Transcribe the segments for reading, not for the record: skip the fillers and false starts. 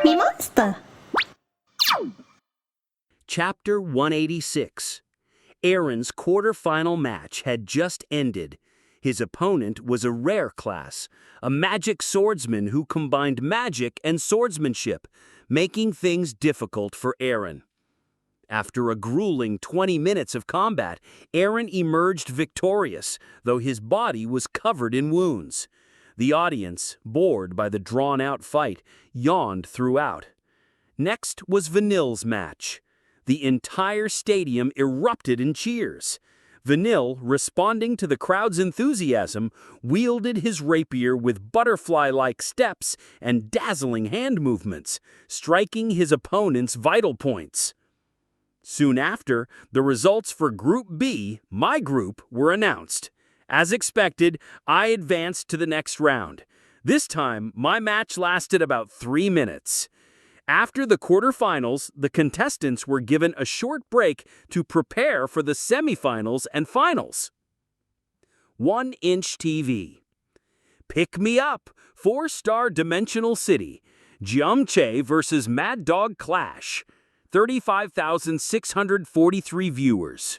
MeMonster. Chapter 186. Aaron's quarter-final match had just ended. His opponent was a rare class, a magic swordsman who combined magic and swordsmanship, making things difficult for Aaron. After a grueling 20 minutes of combat, Aaron emerged victorious, though his body was covered in wounds. The audience, bored by the drawn-out fight, yawned throughout. Next was Vanille's match. The entire stadium erupted in cheers. Vanille, responding to the crowd's enthusiasm, wielded his rapier with butterfly-like steps and dazzling hand movements, striking his opponent's vital points. Soon after, the results for Group B, my group, were announced. As expected, I advanced to the next round. This time, my match lasted about 3 minutes. After the quarterfinals, the contestants were given a short break to prepare for the semifinals and finals. 1-inch TV. Pick Me Up, 4-star Dimensional City. Jeomche vs. Mad Dog Clash. 35,643 viewers.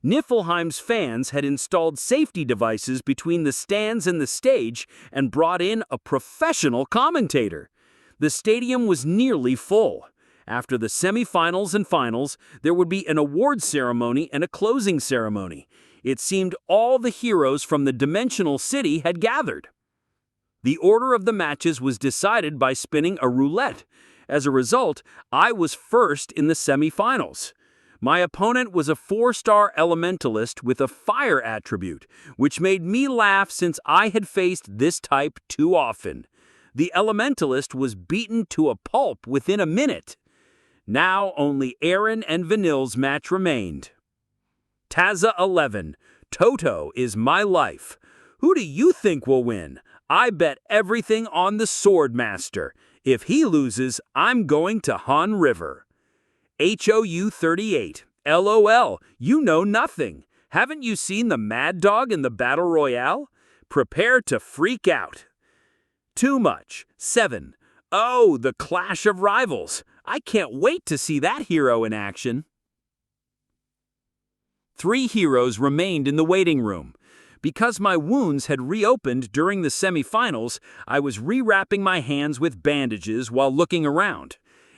Niflheim's fans had installed safety devices between the stands and the stage and brought in a professional commentator. The stadium was nearly full. After the semifinals and finals, there would be an awards ceremony and a closing ceremony. It seemed all the heroes from the Dimensional City had gathered. The order of the matches was decided by spinning a roulette. As a result, I was first in the semifinals. My opponent was a 4-star elementalist with a fire attribute, which made me laugh since I had faced this type too often. The elementalist was beaten to a pulp within a minute. Now only Aaron and Vanille's match remained. Taza 11. Toto is my life. Who do you think will win? I bet everything on the Swordmaster. If he loses, I'm going to Han River. HOU 38. LOL, you know nothing. Haven't you seen the Mad Dog in the Battle Royale? Prepare to freak out. Too much. 7. Oh, the Clash of Rivals. I can't wait to see that hero in action. 3 heroes remained in the waiting room. Because my wounds had reopened during the semifinals, I was rewrapping my hands with bandages while looking around.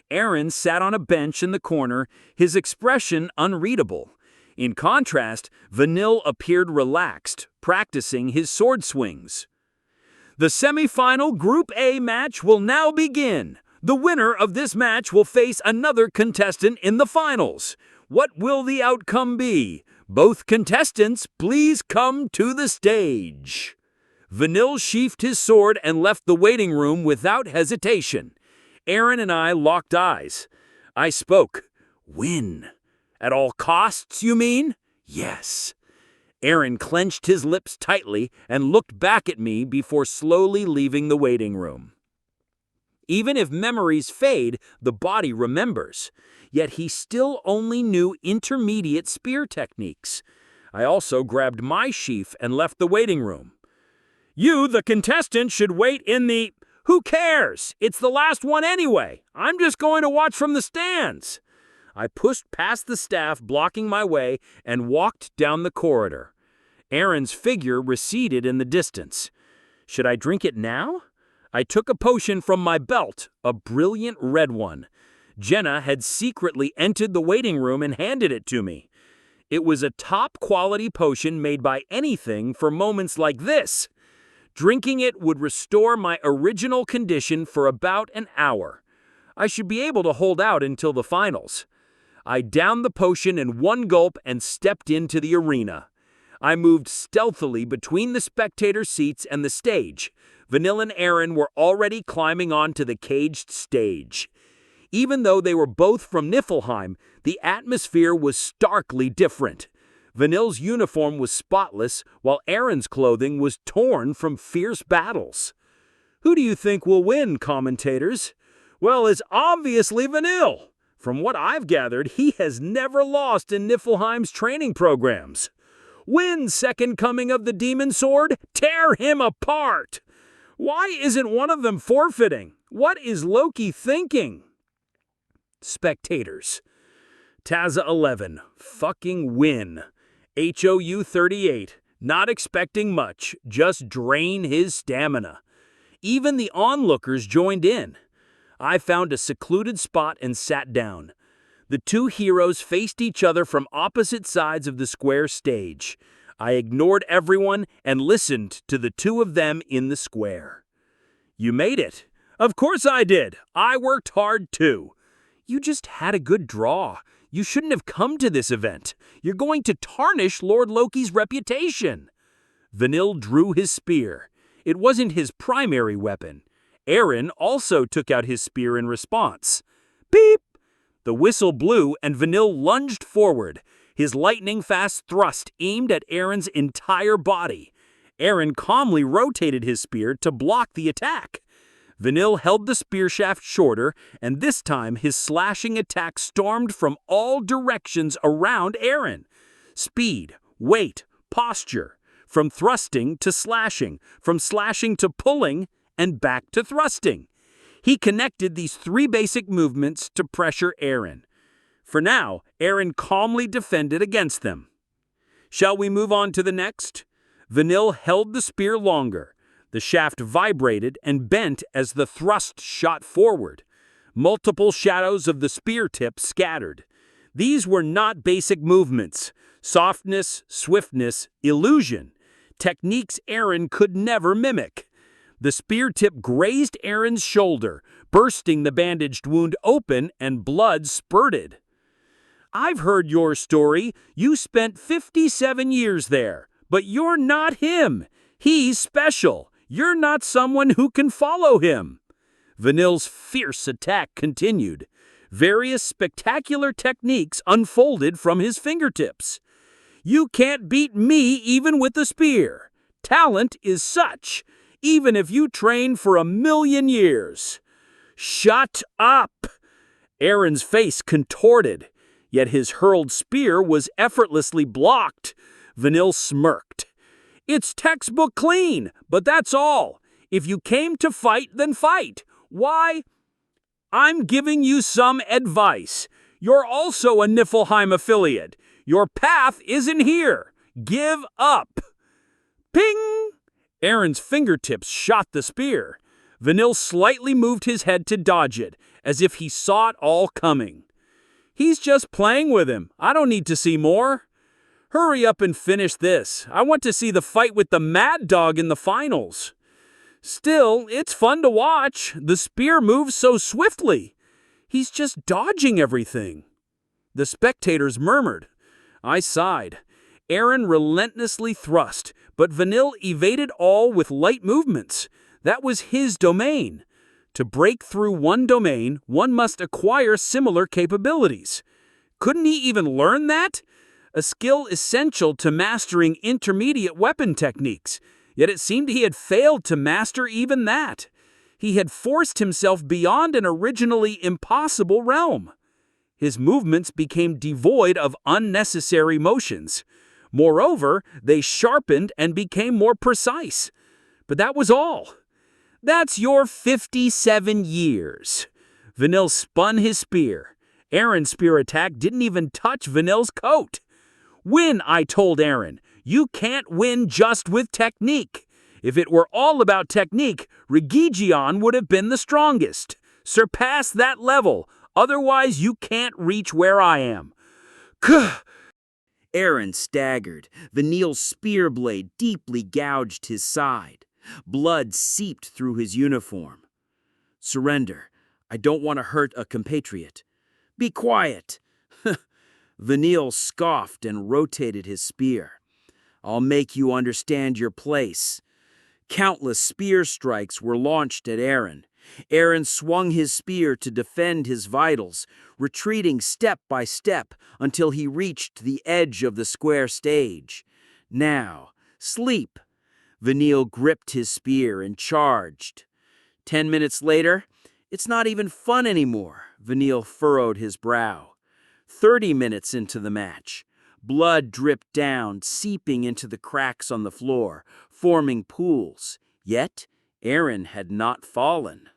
Aaron sat on a bench in the corner, his expression unreadable. In contrast, Vanille appeared relaxed, practicing his sword swings. The semifinal Group A match will now begin. The winner of this match will face another contestant in the finals. What will the outcome be? Both contestants, please come to the stage. Vanille sheathed his sword and left the waiting room without hesitation. Aaron and I locked eyes. I spoke. Win. At all costs, you mean? Yes. Aaron clenched his lips tightly and looked back at me before slowly leaving the waiting room. Even if memories fade, the body remembers. Yet he still only knew intermediate spear techniques. I also grabbed my sheath and left the waiting room. You, the contestant, should wait in the... Who cares? It's the last one anyway. I'm just going to watch from the stands. I pushed past the staff blocking my way and walked down the corridor. Aaron's figure receded in the distance. Should I drink it now? I took a potion from my belt, a brilliant red one. Jenna had secretly entered the waiting room and handed it to me. It was a top-quality potion made by anything for moments like this. Drinking it would restore my original condition for about an hour. I should be able to hold out until the finals. I downed the potion in one gulp and stepped into the arena. I moved stealthily between the spectator seats and the stage. Vanille and Aaron were already climbing onto the caged stage. Even though they were both from Niflheim, the atmosphere was starkly different. Vanille's uniform was spotless, while Aaron's clothing was torn from fierce battles. Who do you think will win, commentators? Well, it's obviously Vanille. From what I've gathered, he has never lost in Niflheim's training programs. Win, Second Coming of the Demon Sword! Tear him apart! Why isn't one of them forfeiting? What is Loki thinking? Spectators. Taza 11, fucking win. HOU 38, not expecting much, just drain his stamina. Even the onlookers joined in. I found a secluded spot and sat down. The two heroes faced each other from opposite sides of the square stage. I ignored everyone and listened to the two of them in the square. You made it. Of course I did. I worked hard too. You just had a good draw. You shouldn't have come to this event. You're going to tarnish Lord Loki's reputation. Vanille drew his spear. It wasn't his primary weapon. Aaron also took out his spear in response. Beep! The whistle blew and Vanille lunged forward, his lightning-fast thrust aimed at Aaron's entire body. Aaron calmly rotated his spear to block the attack. Vanille held the spear shaft shorter, and this time his slashing attack stormed from all directions around Aaron. Speed, weight, posture, from thrusting to slashing, from slashing to pulling, and back to thrusting. He connected these three basic movements to pressure Aaron. For now, Aaron calmly defended against them. Shall we move on to the next? Vanille held the spear longer. The shaft vibrated and bent as the thrust shot forward. Multiple shadows of the spear tip scattered. These were not basic movements. Softness, swiftness, illusion. Techniques Aaron could never mimic. The spear tip grazed Aaron's shoulder, bursting the bandaged wound open and blood spurted. I've heard your story. You spent 57 years there, but you're not him. He's special. You're not someone who can follow him. Vanille's fierce attack continued. Various spectacular techniques unfolded from his fingertips. You can't beat me even with the spear. Talent is such, even if you train for 1,000,000 years. Shut up! Aaron's face contorted, yet his hurled spear was effortlessly blocked. Vanille smirked. It's textbook clean, but that's all. If you came to fight, then fight. Why? I'm giving you some advice. You're also a Niflheim affiliate. Your path isn't here. Give up. Ping! Aaron's fingertips shot the spear. Vanille slightly moved his head to dodge it, as if he saw it all coming. He's just playing with him. I don't need to see more. Hurry up and finish this. I want to see the fight with the Mad Dog in the finals. Still, it's fun to watch. The spear moves so swiftly. He's just dodging everything. The spectators murmured. I sighed. Aaron relentlessly thrust, but Vanille evaded all with light movements. That was his domain. To break through one domain, one must acquire similar capabilities. Couldn't he even learn that? A skill essential to mastering intermediate weapon techniques, yet it seemed he had failed to master even that. He had forced himself beyond an originally impossible realm. His movements became devoid of unnecessary motions. Moreover, they sharpened and became more precise. But that was all. That's your 57 years. Vanille spun his spear. Aaron's spear attack didn't even touch Vanille's coat. Win, I told Aaron. You can't win just with technique. If it were all about technique, Rigigion would have been the strongest. Surpass that level. Otherwise, you can't reach where I am. Kuh! Aaron staggered. Vanille's spear blade deeply gouged his side. Blood seeped through his uniform. Surrender. I don't want to hurt a compatriot. Be quiet. Vanille scoffed and rotated his spear. I'll make you understand your place. Countless spear strikes were launched at Aaron. Aaron swung his spear to defend his vitals, retreating step by step until he reached the edge of the square stage. Now, sleep. Vanille gripped his spear and charged. 10 minutes later, it's not even fun anymore. Vanille furrowed his brow. 30 minutes into the match. Blood dripped down, seeping into the cracks on the floor, forming pools. Yet, Aaron had not fallen.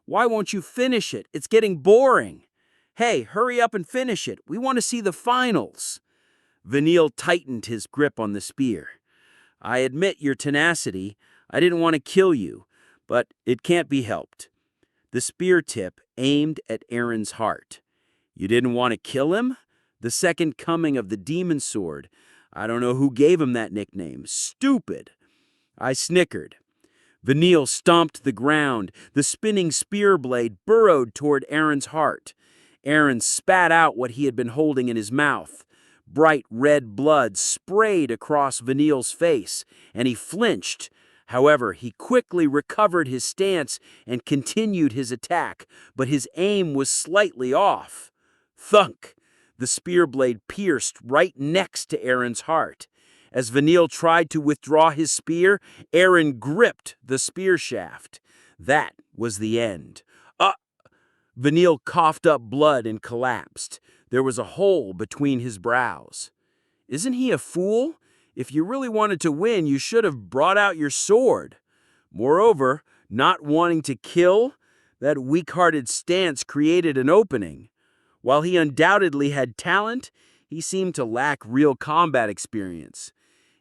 Why won't you finish it? It's getting boring. Hey, hurry up and finish it. We want to see the finals. Vanille tightened his grip on the spear. I admit your tenacity. I didn't want to kill you, but it can't be helped. The spear tip aimed at Aaron's heart. You didn't want to kill him? The second coming of the demon sword. I don't know who gave him that nickname. Stupid. I snickered. Vanille stomped the ground. The spinning spear blade burrowed toward Aaron's heart. Aaron spat out what he had been holding in his mouth. Bright red blood sprayed across Vanille's face, and he flinched. However, he quickly recovered his stance and continued his attack, but his aim was slightly off. Thunk! The spear blade pierced right next to Aaron's heart. As Vanille tried to withdraw his spear, Aaron gripped the spear shaft. That was the end. Vanille coughed up blood and collapsed. There was a hole between his brows. Isn't he a fool? If you really wanted to win, you should have brought out your sword. Moreover, not wanting to kill, that weak-hearted stance created an opening. While he undoubtedly had talent, he seemed to lack real combat experience.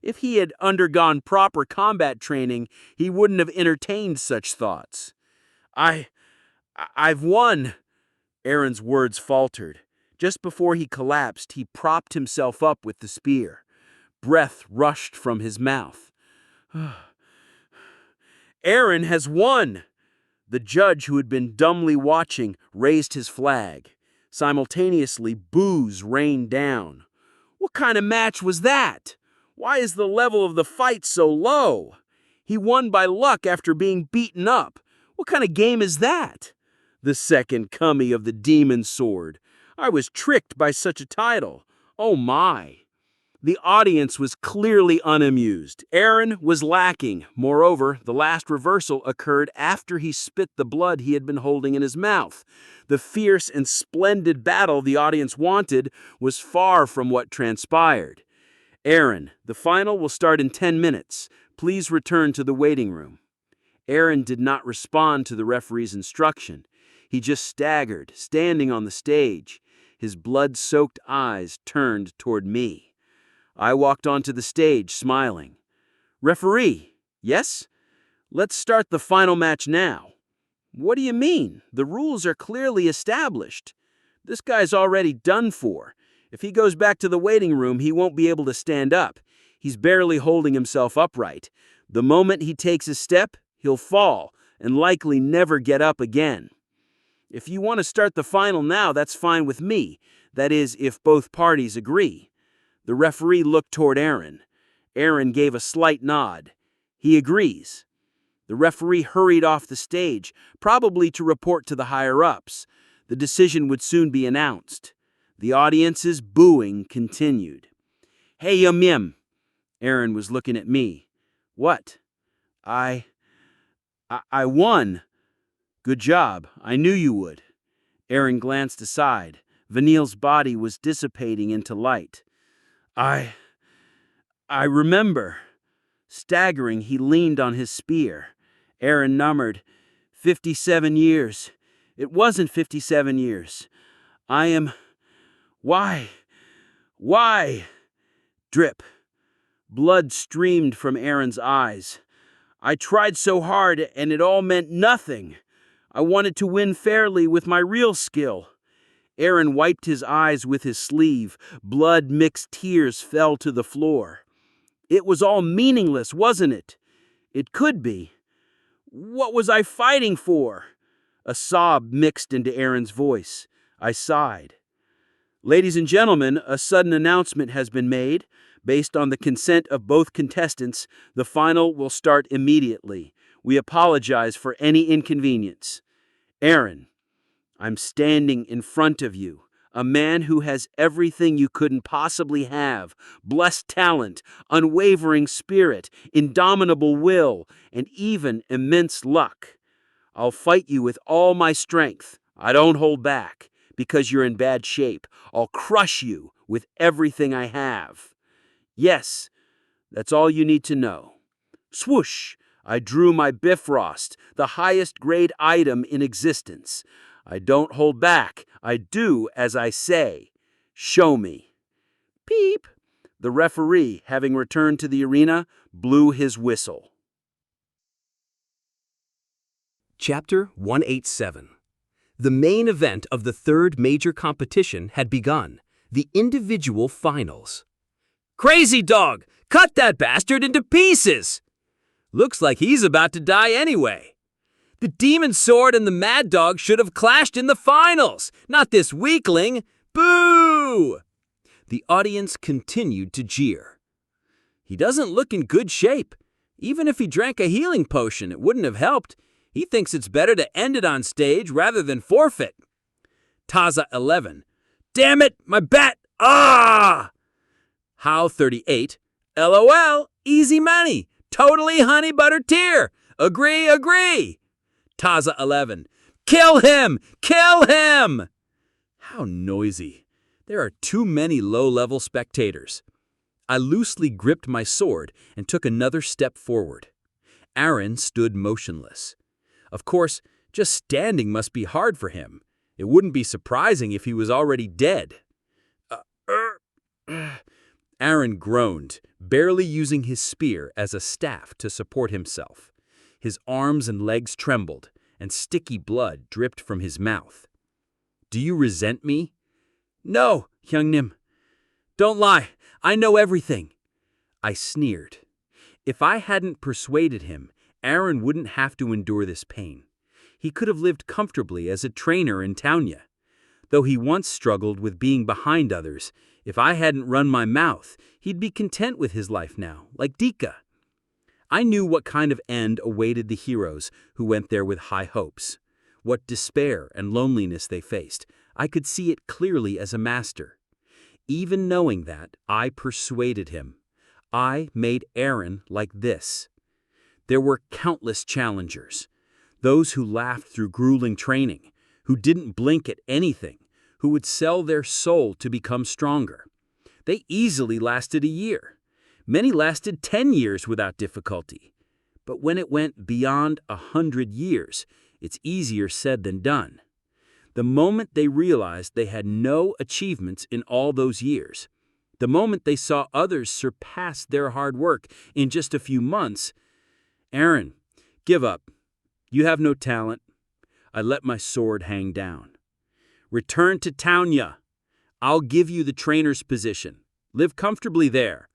If he had undergone proper combat training, he wouldn't have entertained such thoughts. I've won, Aaron's words faltered. Just before he collapsed, he propped himself up with the spear. Breath rushed from his mouth. Aaron has won! The judge, who had been dumbly watching, raised his flag. Simultaneously, boos rained down. What kind of match was that? Why is the level of the fight so low? He won by luck after being beaten up. What kind of game is that? The second coming of the demon sword. I was tricked by such a title. Oh my. The audience was clearly unamused. Aaron was lacking. Moreover, the last reversal occurred after he spit the blood he had been holding in his mouth. The fierce and splendid battle the audience wanted was far from what transpired. Aaron, the final will start in 10 minutes. Please return to the waiting room. Aaron did not respond to the referee's instruction. He just staggered, standing on the stage. His blood-soaked eyes turned toward me. I walked onto the stage, smiling. Referee, yes? Let's start the final match now. What do you mean? The rules are clearly established. This guy's already done for. If he goes back to the waiting room, he won't be able to stand up. He's barely holding himself upright. The moment he takes a step, he'll fall and likely never get up again. If you want to start the final now, that's fine with me. That is, if both parties agree. The referee looked toward Aaron. Aaron gave a slight nod. He agrees. The referee hurried off the stage, probably to report to the higher-ups. The decision would soon be announced. The audience's booing continued. Hey, Yum. Aaron was looking at me. What? I won. Good job. I knew you would. Aaron glanced aside. Vanille's body was dissipating into light. I remember. Staggering, he leaned on his spear. Aaron murmured, 57 years. It wasn't 57 years. I am... Why? Drip. Blood streamed from Aaron's eyes. I tried so hard, and it all meant nothing. I wanted to win fairly with my real skill. Aaron wiped his eyes with his sleeve. Blood-mixed tears fell to the floor. It was all meaningless, wasn't it? It could be. What was I fighting for? A sob mixed into Aaron's voice. I sighed. Ladies and gentlemen, a sudden announcement has been made. Based on the consent of both contestants, the final will start immediately. We apologize for any inconvenience. Aaron, I'm standing in front of you, a man who has everything you couldn't possibly have, blessed talent, unwavering spirit, indomitable will, and even immense luck. I'll fight you with all my strength. I don't hold back, because you're in bad shape. I'll crush you with everything I have. Yes, that's all you need to know. Swoosh! I drew my Bifrost, the highest grade item in existence. I don't hold back. I do as I say. Show me. Peep. The referee, having returned to the arena, blew his whistle. Chapter 187. The main event of the third major competition had begun, the individual finals. Crazy Dog! Cut that bastard into pieces! Looks like he's about to die anyway. The Demon Sword and the Mad Dog should have clashed in the finals, not this weakling. Boo! The audience continued to jeer. He doesn't look in good shape. Even if he drank a healing potion, it wouldn't have helped. He thinks it's better to end it on stage rather than forfeit. Taza 11. Damn it, my bat! Ah! How 38. LOL, easy money. Totally honey butter tear. Agree, agree. Taza 11. Kill him! Kill him! How noisy. There are too many low-level spectators. I loosely gripped my sword and took another step forward. Aaron stood motionless. Of course, just standing must be hard for him. It wouldn't be surprising if he was already dead. Aaron groaned, barely using his spear as a staff to support himself. His arms and legs trembled, and sticky blood dripped from his mouth. Do you resent me? No, Hyungnim. Don't lie, I know everything. I sneered. If I hadn't persuaded him, Aaron wouldn't have to endure this pain. He could have lived comfortably as a trainer in Taunya. Though he once struggled with being behind others, if I hadn't run my mouth, he'd be content with his life now, like Dika. I knew what kind of end awaited the heroes who went there with high hopes. What despair and loneliness they faced. I could see it clearly as a master. Even knowing that, I persuaded him. I made Aaron like this. There were countless challengers. Those who laughed through grueling training, who didn't blink at anything, who would sell their soul to become stronger. They easily lasted a year. Many lasted 10 years without difficulty. But when it went beyond 100 years, it's easier said than done. The moment they realized they had no achievements in all those years, the moment they saw others surpass their hard work in just a few months, Aaron, give up. You have no talent. I let my sword hang down. Return to Taunya. I'll give you the trainer's position. Live comfortably there.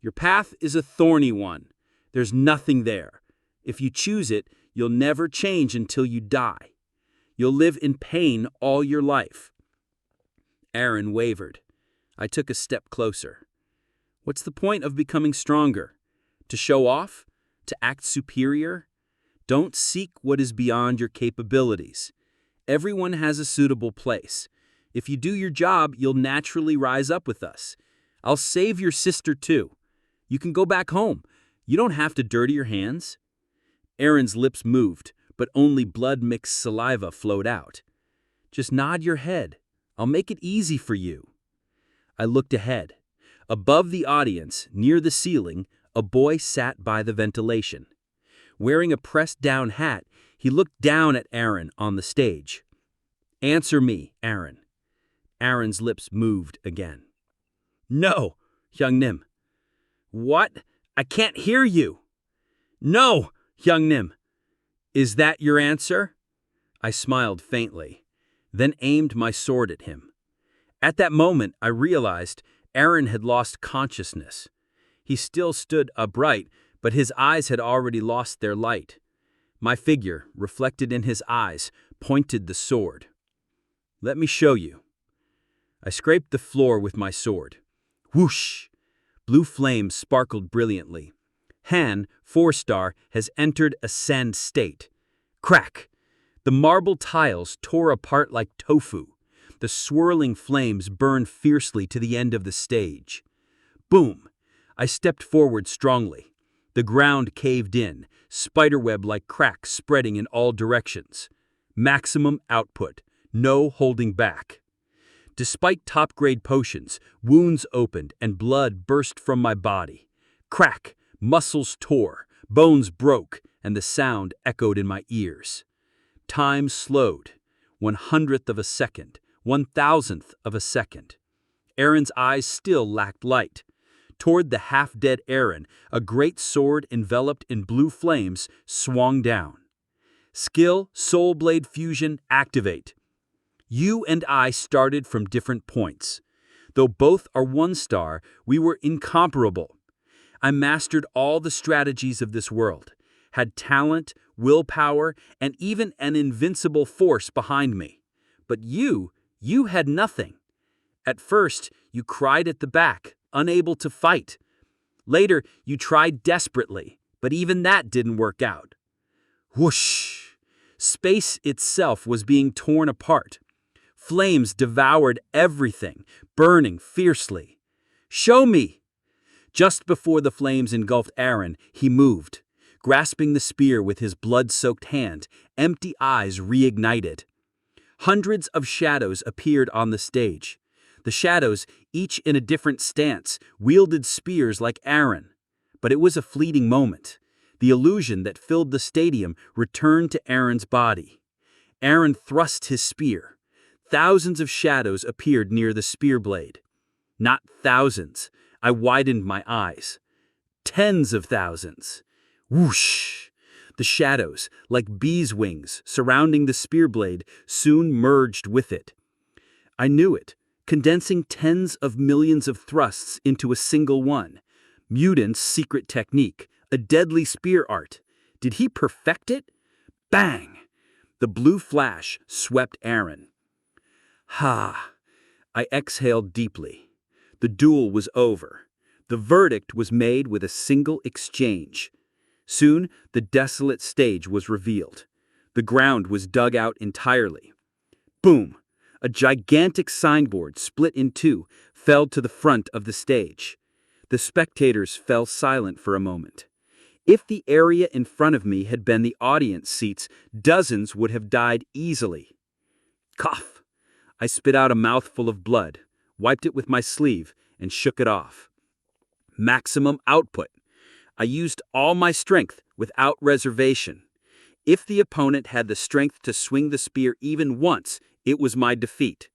Your path is a thorny one. There's nothing there. If you choose it, you'll never change until you die. You'll live in pain all your life. Aaron wavered. I took a step closer. What's the point of becoming stronger? To show off? To act superior? Don't seek what is beyond your capabilities. Everyone has a suitable place. If you do your job, you'll naturally rise up with us. I'll save your sister too. You can go back home. You don't have to dirty your hands. Aaron's lips moved, but only blood-mixed saliva flowed out. Just nod your head. I'll make it easy for you. I looked ahead. Above the audience, near the ceiling, a boy sat by the ventilation. Wearing a pressed-down hat, he looked down at Aaron on the stage. Answer me, Aaron. Aaron's lips moved again. No, Hyungnim. What? I can't hear you. No, Hyungnim. Is that your answer? I smiled faintly, then aimed my sword at him. At that moment, I realized Aaron had lost consciousness. He still stood upright, but his eyes had already lost their light. My figure, reflected in his eyes, pointed the sword. Let me show you. I scraped the floor with my sword. Whoosh! Blue flames sparkled brilliantly. Han, 4-star, has entered ascend state. Crack! The marble tiles tore apart like tofu. The swirling flames burned fiercely to the end of the stage. Boom! I stepped forward strongly. The ground caved in, spiderweb-like cracks spreading in all directions. Maximum output, no holding back. Despite top-grade potions, wounds opened and blood burst from my body. Crack, muscles tore, bones broke, and the sound echoed in my ears. Time slowed. 1/100th of a second. 1,000th of a second. Aaron's eyes still lacked light. Toward the half-dead Aaron, a great sword enveloped in blue flames swung down. Skill, Soul Blade Fusion, activate. You and I started from different points. Though both are 1-star, we were incomparable. I mastered all the strategies of this world, had talent, willpower, and even an invincible force behind me. But you had nothing. At first, you cried at the back, unable to fight. Later, you tried desperately, but even that didn't work out. Whoosh! Space itself was being torn apart. Flames devoured everything, burning fiercely. Show me! Just before the flames engulfed Aaron, he moved. Grasping the spear with his blood-soaked hand, empty eyes reignited. Hundreds of shadows appeared on the stage. The shadows, each in a different stance, wielded spears like Aaron. But it was a fleeting moment. The illusion that filled the stadium returned to Aaron's body. Aaron thrust his spear. Thousands of shadows appeared near the spear blade. Not thousands. I widened my eyes. Tens of thousands. Whoosh! The shadows, like bees' wings surrounding the spear blade, soon merged with it. I knew it, condensing tens of millions of thrusts into a single one. Mutant's secret technique, a deadly spear art. Did he perfect it? Bang! The blue flash swept Aaron. Ha! I exhaled deeply. The duel was over. The verdict was made with a single exchange. Soon, the desolate stage was revealed. The ground was dug out entirely. Boom! A gigantic signboard split in two fell to the front of the stage. The spectators fell silent for a moment. If the area in front of me had been the audience seats, dozens would have died easily. Cough! I spit out a mouthful of blood, wiped it with my sleeve, and shook it off. Maximum output. I used all my strength without reservation. If the opponent had the strength to swing the spear even once, it was my defeat.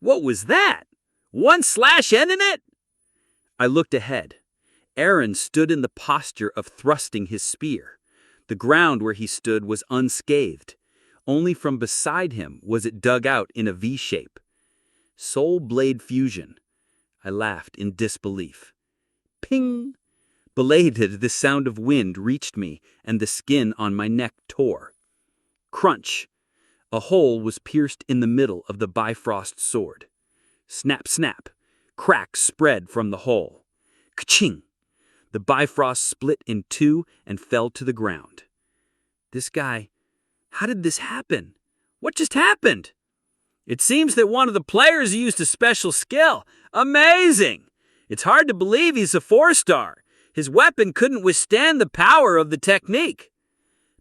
What was that? 1 slash ending it? I looked ahead. Aaron stood in the posture of thrusting his spear. The ground where he stood was unscathed. Only from beside him was it dug out in a V shape. Soul Blade Fusion. I laughed in disbelief. Ping! Belated, the sound of wind reached me, and the skin on my neck tore. Crunch! A hole was pierced in the middle of the Bifrost sword. Snap, snap! Cracks spread from the hole. Ka-ching! The Bifrost split in two and fell to the ground. This guy... How did this happen? What just happened? It seems that one of the players used a special skill. Amazing! It's hard to believe he's a 4-star. His weapon couldn't withstand the power of the technique.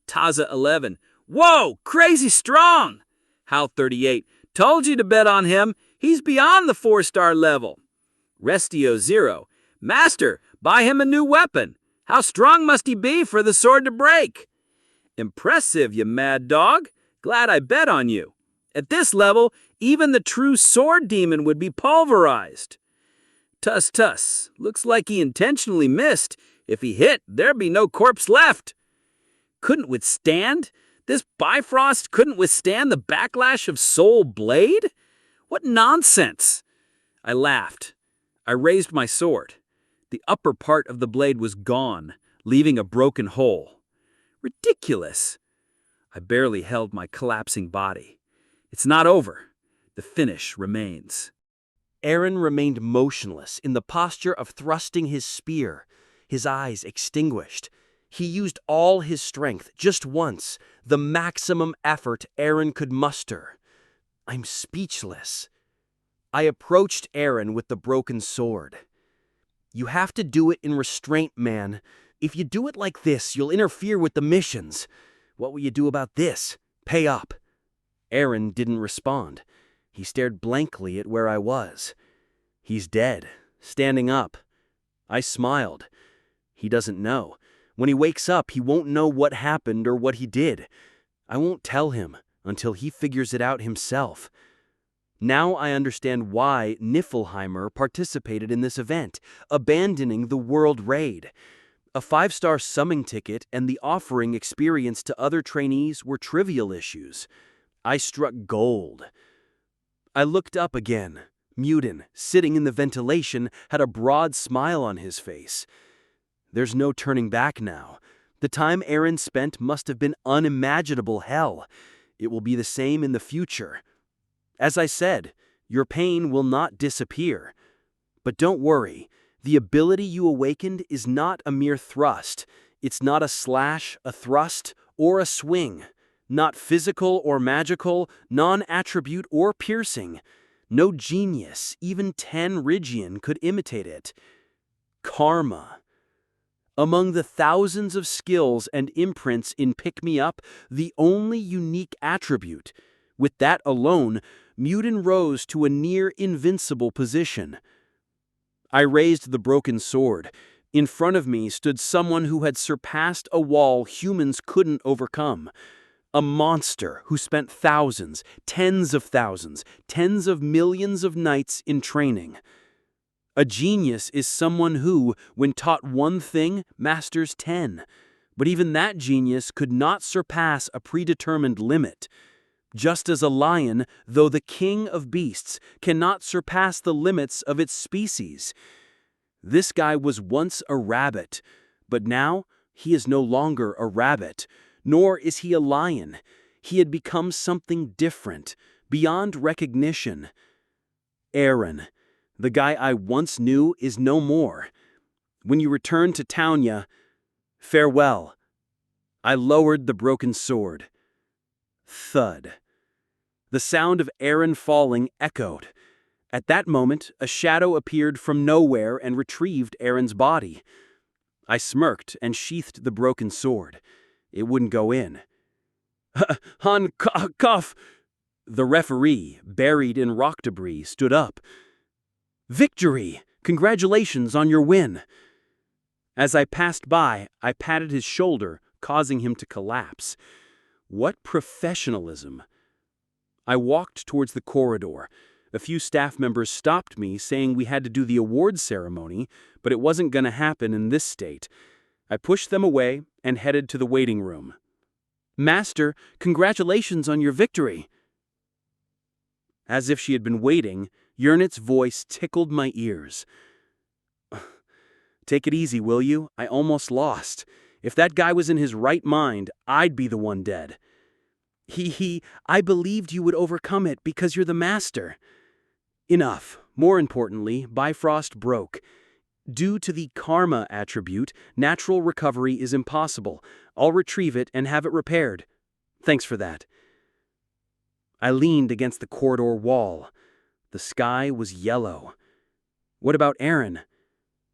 Taza 11. Whoa, crazy strong! Hal 38. Told you to bet on him. He's beyond the 4-star level. Restio 0. Master, buy him a new weapon. How strong must he be for the sword to break? Impressive, you mad dog. Glad I bet on you. At this level, even the true sword demon would be pulverized. Tuss. Looks like he intentionally missed. If he hit, there'd be no corpse left. Couldn't withstand? This Bifrost couldn't withstand the backlash of Soul Blade? What nonsense! I laughed. I raised my sword. The upper part of the blade was gone, leaving a broken hole. Ridiculous! I barely held my collapsing body. It's not over. The finish remains. Aaron remained motionless in the posture of thrusting his spear, his eyes extinguished. He used all his strength just once, the maximum effort Aaron could muster. I'm speechless. I approached Aaron with the broken sword. You have to do it in restraint, man. If you do it like this, you'll interfere with the missions. What will you do about this? Pay up. Aaron didn't respond. He stared blankly at where I was. He's dead, standing up. I smiled. He doesn't know. When he wakes up, he won't know what happened or what he did. I won't tell him until he figures it out himself. Now I understand why Niflheimer participated in this event, abandoning the world raid. A 5-star summing ticket and the offering experience to other trainees were trivial issues. I struck gold. I looked up again. Muden, sitting in the ventilation, had a broad smile on his face. There's no turning back now. The time Aaron spent must have been unimaginable hell. It will be the same in the future. As I said, your pain will not disappear. But don't worry, the ability you awakened is not a mere thrust. It's not a slash, a thrust, or a swing. Not physical or magical, non-attribute or piercing. No genius, even 10 Rigian, could imitate it. Karma. Among the thousands of skills and imprints in Pick Me Up, the only unique attribute. With that alone, Muden rose to a near-invincible position. I raised the broken sword. In front of me stood someone who had surpassed a wall humans couldn't overcome. A monster who spent thousands, tens of thousands, tens of millions of nights in training. A genius is someone who, when taught one thing, masters 10. But even that genius could not surpass a predetermined limit. Just as a lion, though the king of beasts, cannot surpass the limits of its species. This guy was once a rabbit, but now he is no longer a rabbit. Nor is he a lion. He had become something different, beyond recognition. Aaron, the guy I once knew, is no more. When you return to Taunia, farewell. I lowered the broken sword. Thud. The sound of Aaron falling echoed. At that moment, a shadow appeared from nowhere and retrieved Aaron's body. I smirked and sheathed the broken sword. It wouldn't go in. Han Koff! The referee, buried in rock debris, stood up. Victory! Congratulations on your win! As I passed by, I patted his shoulder, causing him to collapse. What professionalism! I walked towards the corridor. A few staff members stopped me, saying we had to do the awards ceremony, but it wasn't going to happen in this state. I pushed them away and headed to the waiting room. Master, congratulations on your victory. As if she had been waiting, Yernit's voice tickled my ears. Take it easy, will you? I almost lost. If that guy was in his right mind, I'd be the one dead. I believed you would overcome it because you're the master. Enough. More importantly, Bifrost broke. Due to the karma attribute, natural recovery is impossible. I'll retrieve it and have it repaired. Thanks for that. I leaned against the corridor wall. The sky was yellow. What about Aaron?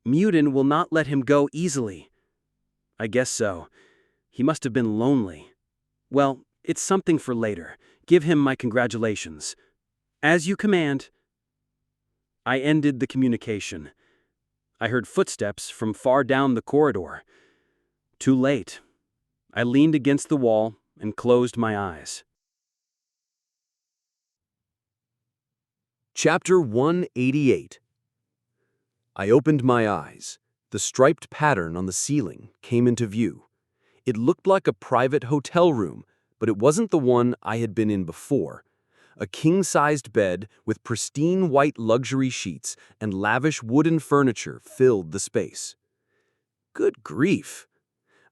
Muden will not let him go easily. I guess so. He must have been lonely. Well, it's something for later. Give him my congratulations. As you command. I ended the communication. I heard footsteps from far down the corridor. Too late. I leaned against the wall and closed my eyes. Chapter 188. I opened my eyes. The striped pattern on the ceiling came into view. It looked like a private hotel room, but it wasn't the one I had been in before. A king-sized bed with pristine white luxury sheets and lavish wooden furniture filled the space. Good grief!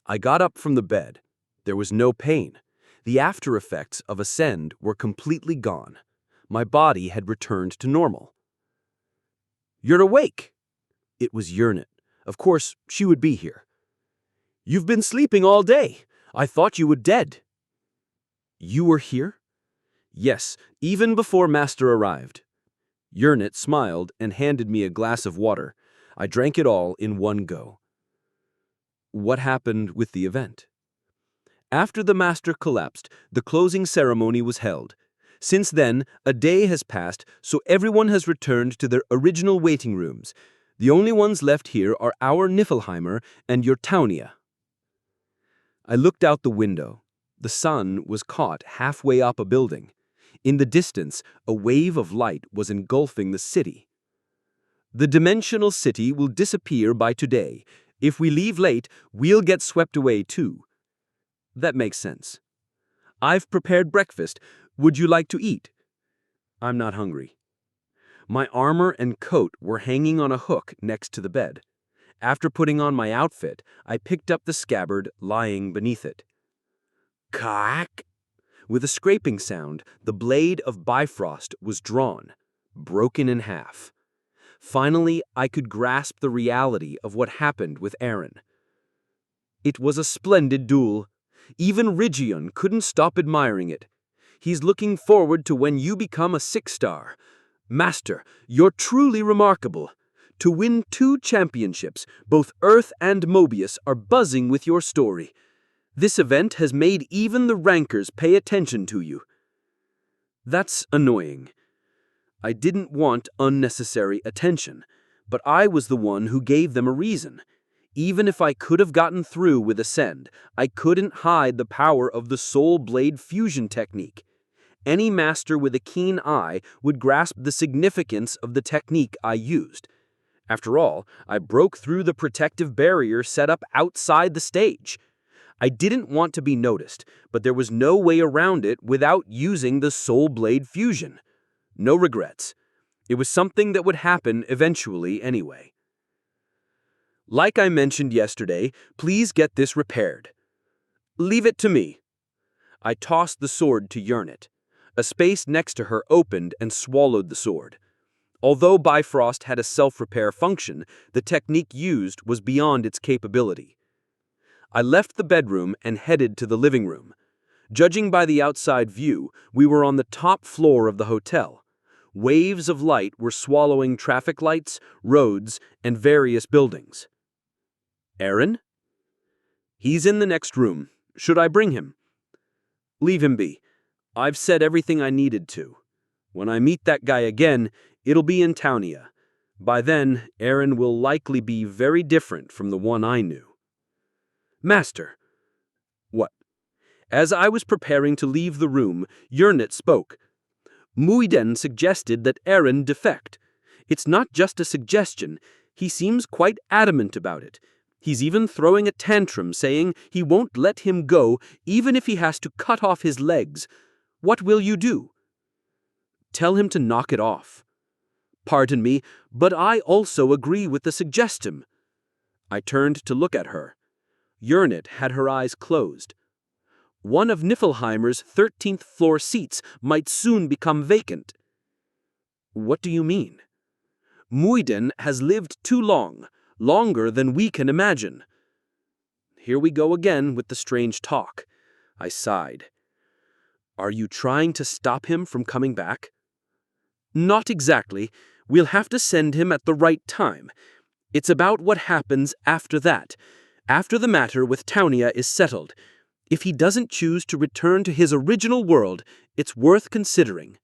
I got up from the bed. There was no pain. The after effects of Ascend were completely gone. My body had returned to normal. You're awake! It was Yernit. Of course, she would be here. You've been sleeping all day. I thought you were dead. You were here? Yes, even before Master arrived. Yernit smiled and handed me a glass of water. I drank it all in one go. What happened with the event? After the Master collapsed, the closing ceremony was held. Since then, a day has passed, so everyone has returned to their original waiting rooms. The only ones left here are our Niflheimer and your Taunia. I looked out the window. The sun was caught halfway up a building. In the distance, a wave of light was engulfing the city. The dimensional city will disappear by today. If we leave late, we'll get swept away too. That makes sense. I've prepared breakfast. Would you like to eat? I'm not hungry. My armor and coat were hanging on a hook next to the bed. After putting on my outfit, I picked up the scabbard lying beneath it. Cack! With a scraping sound, the blade of Bifrost was drawn, broken in half. Finally, I could grasp the reality of what happened with Eren. It was a splendid duel. Even Rygion couldn't stop admiring it. He's looking forward to when you become a 6-star. Master, you're truly remarkable. To win 2 championships, both Earth and Mobius are buzzing with your story. This event has made even the rankers pay attention to you. That's annoying. I didn't want unnecessary attention, but I was the one who gave them a reason. Even if I could have gotten through with Ascend, I couldn't hide the power of the Soul Blade fusion technique. Any master with a keen eye would grasp the significance of the technique I used. After all, I broke through the protective barrier set up outside the stage. I didn't want to be noticed, but there was no way around it without using the Soul Blade fusion. No regrets. It was something that would happen eventually anyway. Like I mentioned yesterday, please get this repaired. Leave it to me. I tossed the sword to Yernit. A space next to her opened and swallowed the sword. Although Bifrost had a self-repair function, the technique used was beyond its capability. I left the bedroom and headed to the living room. Judging by the outside view, we were on the top floor of the hotel. Waves of light were swallowing traffic lights, roads, and various buildings. Eren? He's in the next room. Should I bring him? Leave him be. I've said everything I needed to. When I meet that guy again, it'll be in Townia. By then, Eren will likely be very different from the one I knew. Master. What? As I was preparing to leave the room, Yernit spoke. Muiden suggested that Eren defect. It's not just a suggestion. He seems quite adamant about it. He's even throwing a tantrum saying he won't let him go even if he has to cut off his legs. What will you do? Tell him to knock it off. Pardon me, but I also agree with the suggestion. I turned to look at her. Yernit had her eyes closed. One of Niflheimer's 13th floor seats might soon become vacant. What do you mean? Muiden has lived too long, longer than we can imagine. Here we go again with the strange talk. I sighed. Are you trying to stop him from coming back? Not exactly. We'll have to send him at the right time. It's about what happens after that, after the matter with Townia is settled. If he doesn't choose to return to his original world, it's worth considering.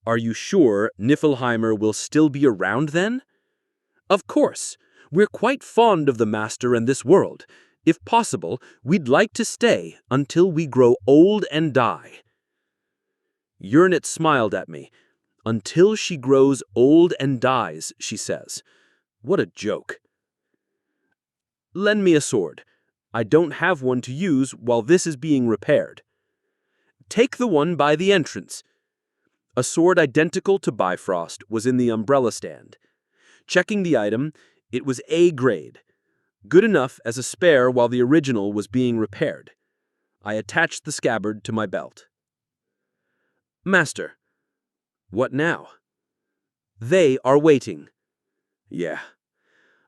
Are you sure Niflheimer will still be around then? Of course. We're quite fond of the Master and this world. If possible, we'd like to stay until we grow old and die. Yernit smiled at me. Until she grows old and dies, she says. What a joke. Lend me a sword. I don't have one to use while this is being repaired. Take the one by the entrance. A sword identical to Bifrost was in the umbrella stand. Checking the item, it was A grade. Good enough as a spare while the original was being repaired. I attached the scabbard to my belt. Master. What now? They are waiting. Yeah.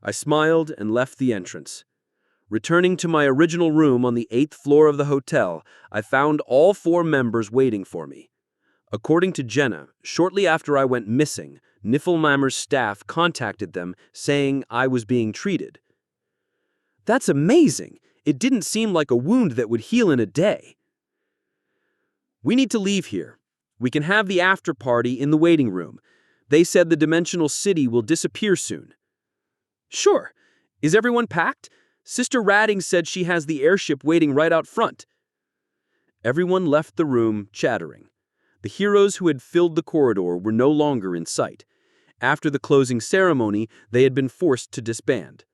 I smiled and left the entrance. Returning to my original room on the 8th floor of the hotel, I found all 4 members waiting for me. According to Jenna, shortly after I went missing, Niflheimer's staff contacted them saying I was being treated. That's amazing! It didn't seem like a wound that would heal in a day. We need to leave here. We can have the after party in the waiting room. They said the dimensional city will disappear soon. Sure. Is everyone packed? Sister Radding said she has the airship waiting right out front. Everyone left the room, chattering. The heroes who had filled the corridor were no longer in sight. After the closing ceremony, they had been forced to disband.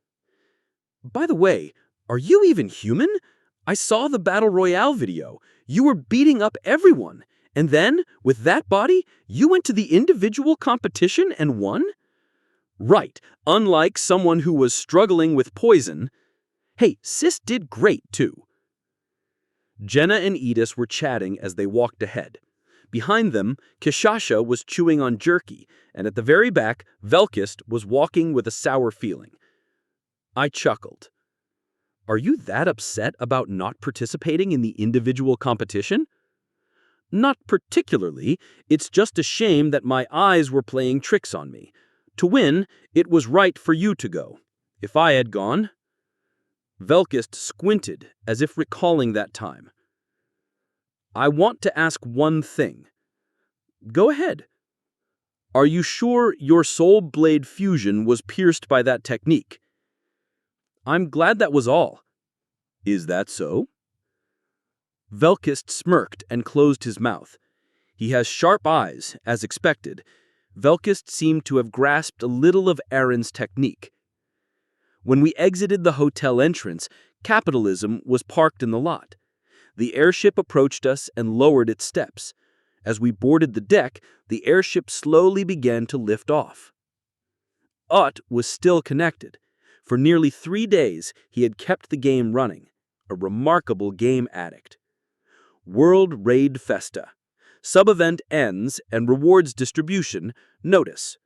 By the way, are you even human? I saw the Battle Royale video. You were beating up everyone. And then, with that body, you went to the individual competition and won? Right, unlike someone who was struggling with poison. Hey, Sis did great, too. Jenna and Edis were chatting as they walked ahead. Behind them, Kishasha was chewing on jerky, and at the very back, Velkist was walking with a sour feeling. I chuckled. Are you that upset about not participating in the individual competition? Not particularly. It's just a shame that my eyes were playing tricks on me. To win, it was right for you to go. If I had gone... Velkist squinted, as if recalling that time. I want to ask one thing. Go ahead. Are you sure your soul blade fusion was pierced by that technique? I'm glad that was all. Is that so? Velkist smirked and closed his mouth. He has sharp eyes, as expected. Velkist seemed to have grasped a little of Aaron's technique. When we exited the hotel entrance, Capitalism was parked in the lot. The airship approached us and lowered its steps. As we boarded the deck, the airship slowly began to lift off. Ut was still connected. For nearly 3 days, he had kept the game running. A remarkable game addict. World Raid Festa. Sub-event ends and rewards distribution. Notice.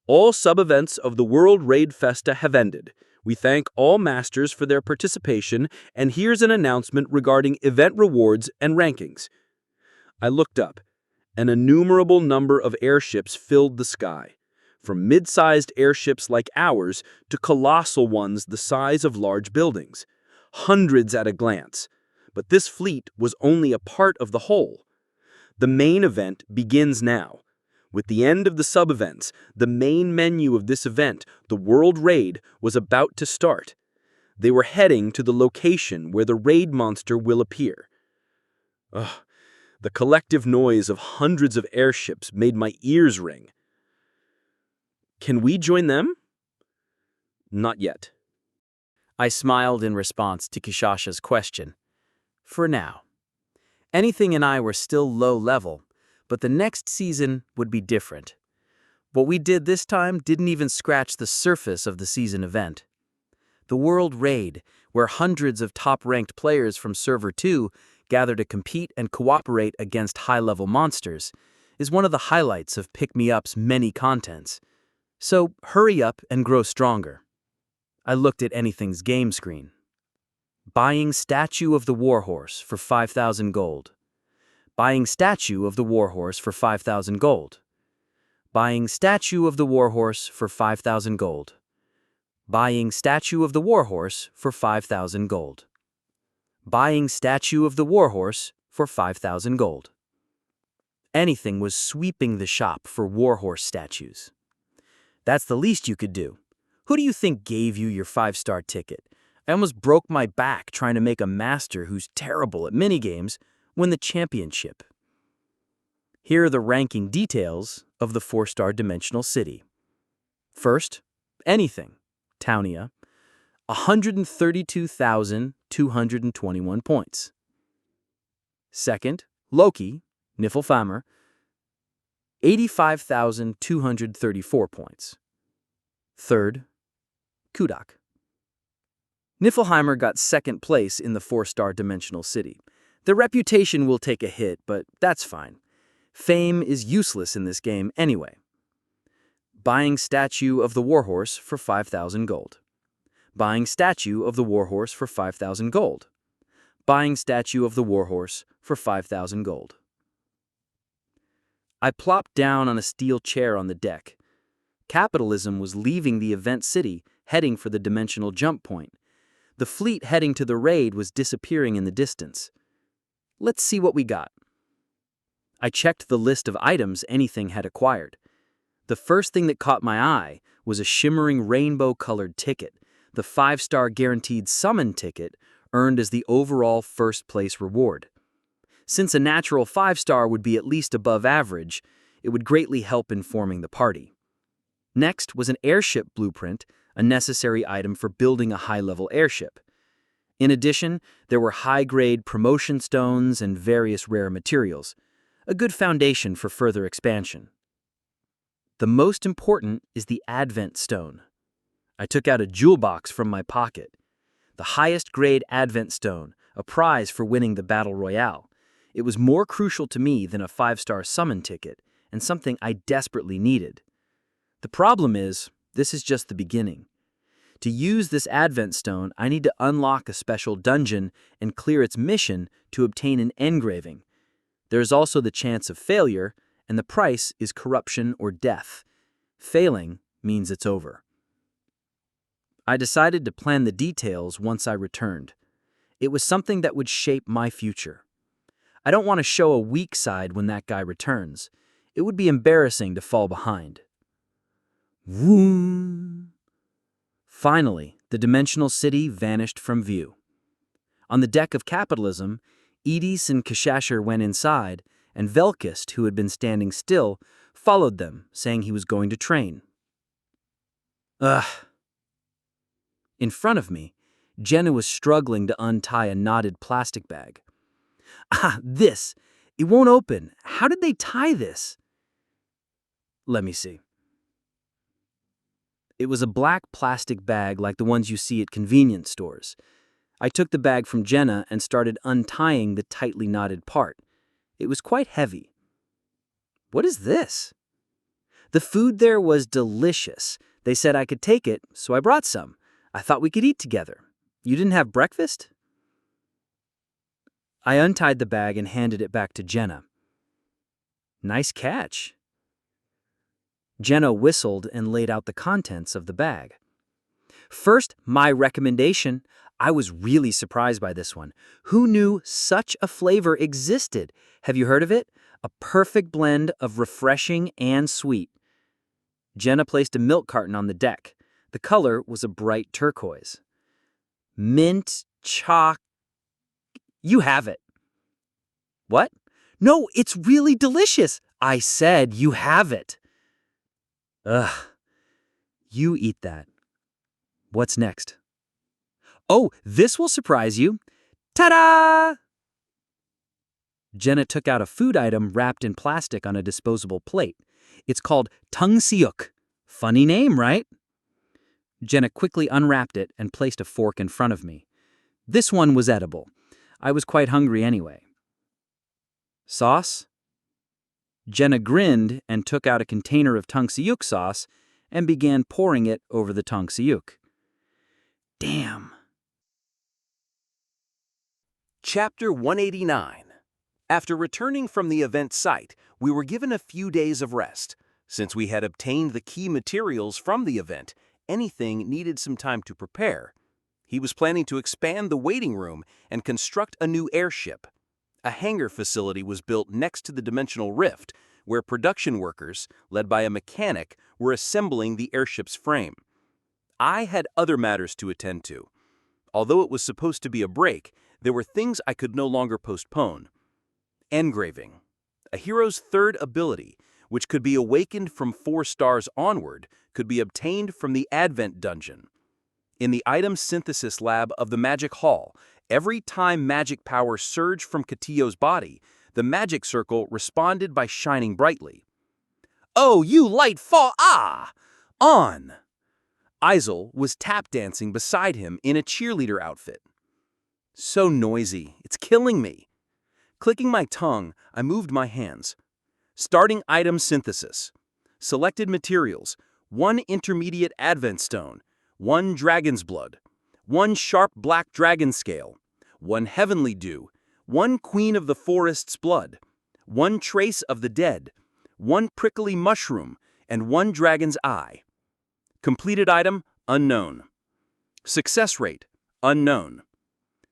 All sub-events of the World Raid Festa have ended. We thank all masters for their participation, and here's an announcement regarding event rewards and rankings. I looked up. An innumerable number of airships filled the sky, from mid-sized airships like ours to colossal ones the size of large buildings. Hundreds at a glance. But this fleet was only a part of the whole. The main event begins now. With the end of the sub-events, the main menu of this event, the World Raid, was about to start. They were heading to the location where the raid monster will appear. Ugh, the collective noise of hundreds of airships made my ears ring. Can we join them? Not yet. I smiled in response to Kishasha's question. For now. Anything and I were still low level, but the next season would be different. What we did this time didn't even scratch the surface of the season event. The World Raid, where hundreds of top-ranked players from Server 2 gather to compete and cooperate against high-level monsters, is one of the highlights of Pick Me Up's many contents. So hurry up and grow stronger. I looked at Anything's game screen. Buying Statue of the Warhorse for 5,000 gold. Buying Statue of the Warhorse for 5,000 gold. Buying Statue of the Warhorse for 5,000 gold. Buying Statue of the Warhorse for 5,000 gold. Buying Statue of the Warhorse for 5,000 gold. Anything was sweeping the shop for Warhorse statues. That's the least you could do. Who do you think gave you your 5-star ticket? I almost broke my back trying to make a master who's terrible at minigames win the championship. Here are the ranking details of the 4-star dimensional city. First, Anything, Townia, 132,221 points. Second, Loki, Niflfamr, 85,234 points. Third, Kudak. Niflheimer got second place in the 4-star dimensional city. Their reputation will take a hit, but that's fine. Fame is useless in this game anyway. Buying Statue of the Warhorse for 5,000 gold. Buying Statue of the Warhorse for 5,000 gold. Buying Statue of the Warhorse for 5,000 gold. I plopped down on a steel chair on the deck. Capitalism was leaving the event city, heading for the dimensional jump point. The fleet heading to the raid was disappearing in the distance. Let's see what we got. I checked the list of items Anything had acquired. The first thing that caught my eye was a shimmering rainbow-colored ticket, the 5-star guaranteed summon ticket earned as the overall first-place reward. Since a natural 5-star would be at least above average, it would greatly help in forming the party. Next was an airship blueprint, a necessary item for building a high-level airship. In addition, there were high-grade promotion stones and various rare materials, a good foundation for further expansion. The most important is the Advent Stone. I took out a jewel box from my pocket. The highest grade Advent Stone, a prize for winning the Battle Royale. It was more crucial to me than a 5-star summon ticket, and something I desperately needed. The problem is, this is just the beginning. To use this Advent Stone, I need to unlock a special dungeon and clear its mission to obtain an engraving. There is also the chance of failure, and the price is corruption or death. Failing means it's over. I decided to plan the details once I returned. It was something that would shape my future. I don't want to show a weak side when that guy returns. It would be embarrassing to fall behind. Vroom! Finally, the dimensional city vanished from view. On the deck of Capitalism, Edis and Kashashir went inside, and Velkist, who had been standing still, followed them, saying he was going to train. Ugh. In front of me, Jenna was struggling to untie a knotted plastic bag. This! It won't open. How did they tie this? Let me see. It was a black plastic bag like the ones you see at convenience stores. I took the bag from Jenna and started untying the tightly knotted part. It was quite heavy. What is this? The food there was delicious. They said I could take it, so I brought some. I thought we could eat together. You didn't have breakfast? I untied the bag and handed it back to Jenna. Nice catch. Jenna whistled and laid out the contents of the bag. First, my recommendation. I was really surprised by this one. Who knew such a flavor existed? Have you heard of it? A perfect blend of refreshing and sweet. Jenna placed a milk carton on the deck. The color was a bright turquoise. Mint choc. You have it. What? No, it's really delicious. I said you have it. Ugh. You eat that. What's next? Oh, this will surprise you. Ta-da! Jenna took out a food item wrapped in plastic on a disposable plate. It's called tungseok. Funny name, right? Jenna quickly unwrapped it and placed a fork in front of me. This one was edible. I was quite hungry anyway. Sauce? Jenna grinned and took out a container of tungseok sauce and began pouring it over the tungseok. Damn. Chapter 189. After returning from the event site, we were given a few days of rest. Since we had obtained the key materials from the event, anything needed some time to prepare. He was planning to expand the waiting room and construct a new airship. A hangar facility was built next to the dimensional rift, where production workers, led by a mechanic, were assembling the airship's frame. I had other matters to attend to. Although it was supposed to be a break, there were things I could no longer postpone. Engraving, a hero's third ability, which could be awakened from 4 stars onward, could be obtained from the Advent Dungeon. In the item synthesis lab of the Magic Hall, every time magic power surged from Katillo's body, the magic circle responded by shining brightly. Oh, you light fall! Ah! On! Isel was tap dancing beside him in a cheerleader outfit. So noisy, it's killing me. Clicking my tongue, I moved my hands. Starting item synthesis. Selected materials: 1 intermediate Advent Stone, 1 Dragon's Blood, 1 sharp black dragon scale, 1 Heavenly Dew, 1 Queen of the Forest's Blood, 1 Trace of the Dead, 1 Prickly Mushroom, and 1 Dragon's Eye. Completed item: unknown. Success rate: unknown.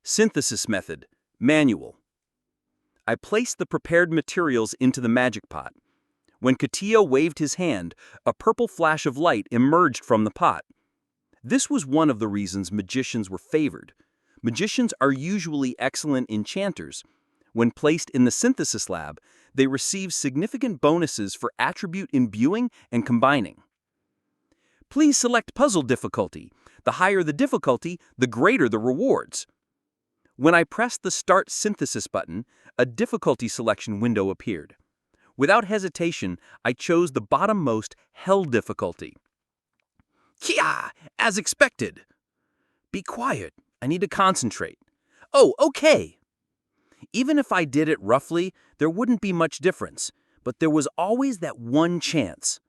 Synthesis method: manual. I placed the prepared materials into the magic pot. When Katillo waved his hand, a purple flash of light emerged from the pot. This was one of the reasons magicians were favored. Magicians are usually excellent enchanters. When placed in the synthesis lab, they receive significant bonuses for attribute imbuing and combining. Please select puzzle difficulty. The higher the difficulty, the greater the rewards. When I pressed the Start Synthesis button, a difficulty selection window appeared. Without hesitation, I chose the bottommost Hell difficulty. Kia! As expected. Be quiet. I need to concentrate. Oh, okay. Even if I did it roughly, there wouldn't be much difference, but there was always that one chance.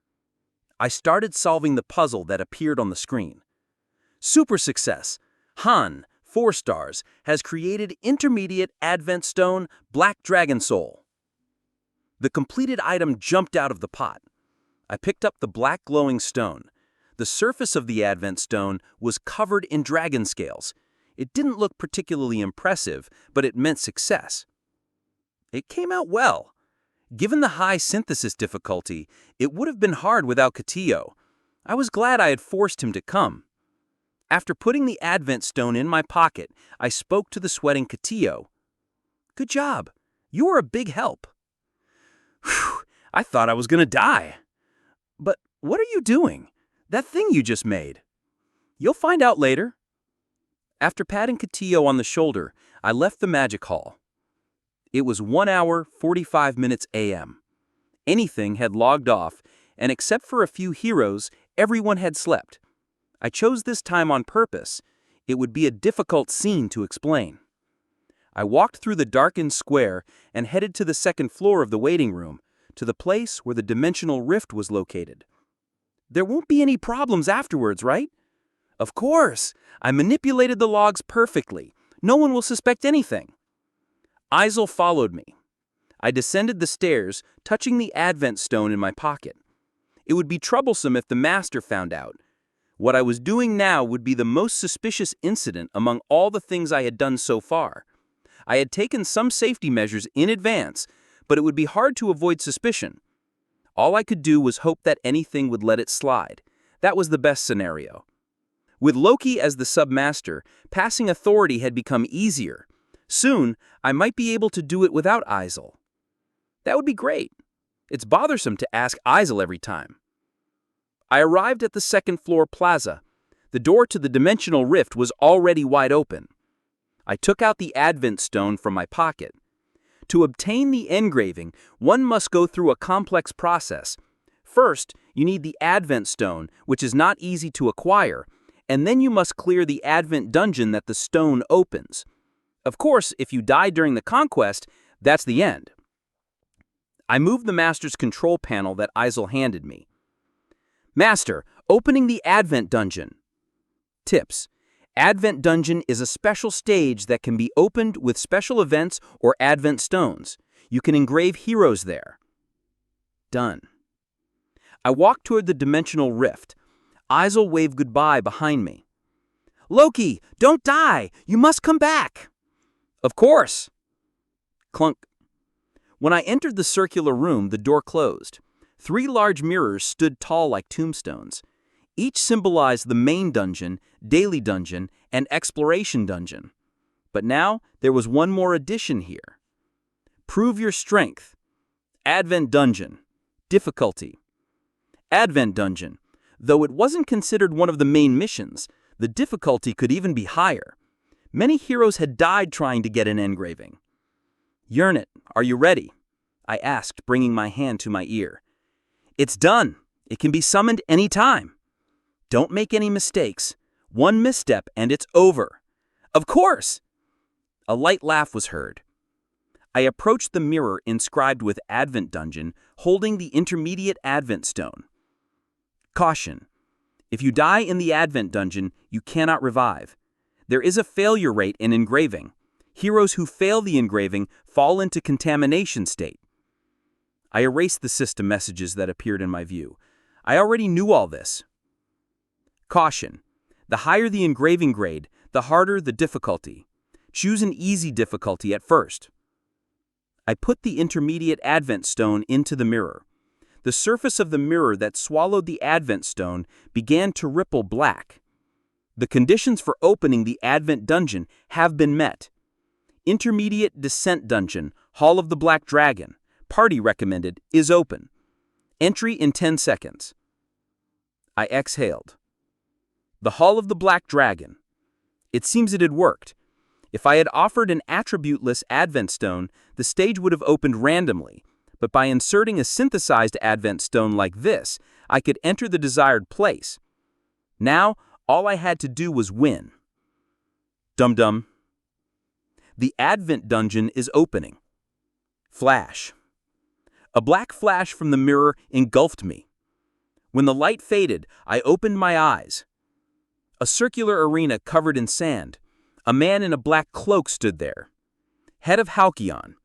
I started solving the puzzle that appeared on the screen. Super success. Han, 4 stars, has created Intermediate Advent Stone Black Dragon Soul. The completed item jumped out of the pot. I picked up the black glowing stone. The surface of the Advent Stone was covered in dragon scales. It didn't look particularly impressive, but it meant success. It came out well. Given the high synthesis difficulty, it would have been hard without Katillo. I was glad I had forced him to come. After putting the Advent Stone in my pocket, I spoke to the sweating Katillo. Good job. You were a big help. Whew, I thought I was going to die. But what are you doing? That thing you just made. You'll find out later. After patting Katillo on the shoulder, I left the magic hall. It was 1 hour, 45 minutes a.m. Anything had logged off, and except for a few heroes, everyone had slept. I chose this time on purpose. It would be a difficult scene to explain. I walked through the darkened square and headed to the second floor of the waiting room, to the place where the dimensional rift was located. There won't be any problems afterwards, right? Of course! I manipulated the logs perfectly. No one will suspect anything. Isel followed me. I descended the stairs, touching the Advent Stone in my pocket. It would be troublesome if the master found out. What I was doing now would be the most suspicious incident among all the things I had done so far. I had taken some safety measures in advance, but it would be hard to avoid suspicion. All I could do was hope that anything would let it slide. That was the best scenario. With Loki as the submaster, passing authority had become easier. Soon, I might be able to do it without Isel. That would be great. It's bothersome to ask Isel every time. I arrived at the second floor plaza. The door to the dimensional rift was already wide open. I took out the Advent Stone from my pocket. To obtain the engraving, one must go through a complex process. First, you need the Advent Stone, which is not easy to acquire, and then you must clear the Advent dungeon that the stone opens. Of course, if you die during the conquest, that's the end. I moved the master's control panel that Isel handed me. Master, opening the Advent Dungeon. Tips. Advent Dungeon is a special stage that can be opened with special events or Advent Stones. You can engrave heroes there. Done. I walked toward the dimensional rift. Isel waved goodbye behind me. Loki, don't die! You must come back! Of course! Clunk. When I entered the circular room, the door closed. 3 large mirrors stood tall like tombstones. Each symbolized the main dungeon, daily dungeon, and exploration dungeon. But now, there was one more addition here. Prove your strength. Advent Dungeon. Difficulty. Advent Dungeon. Though it wasn't considered one of the main missions, the difficulty could even be higher. Many heroes had died trying to get an engraving. Yearnit, are you ready? I asked, bringing my hand to my ear. It's done. It can be summoned any time. Don't make any mistakes. One misstep and it's over. Of course! A light laugh was heard. I approached the mirror inscribed with Advent Dungeon, holding the Intermediate Advent Stone. Caution. If you die in the Advent Dungeon, you cannot revive. There is a failure rate in engraving. Heroes who fail the engraving fall into contamination state. I erased the system messages that appeared in my view. I already knew all this. Caution. The higher the engraving grade, the harder the difficulty. Choose an easy difficulty at first. I put the Intermediate Advent Stone into the mirror. The surface of the mirror that swallowed the Advent Stone began to ripple black. The conditions for opening the Advent Dungeon have been met. Intermediate Descent Dungeon, Hall of the Black Dragon, party recommended, is open. Entry in 10 seconds. I exhaled. The Hall of the Black Dragon. It seems it had worked. If I had offered an attribute-less Advent Stone, the stage would have opened randomly, but by inserting a synthesized Advent Stone like this, I could enter the desired place. Now, all I had to do was win. Dum-dum. The Advent Dungeon is opening. Flash. A black flash from the mirror engulfed me. When the light faded, I opened my eyes. A circular arena covered in sand. A man in a black cloak stood there. Head of Halcyon,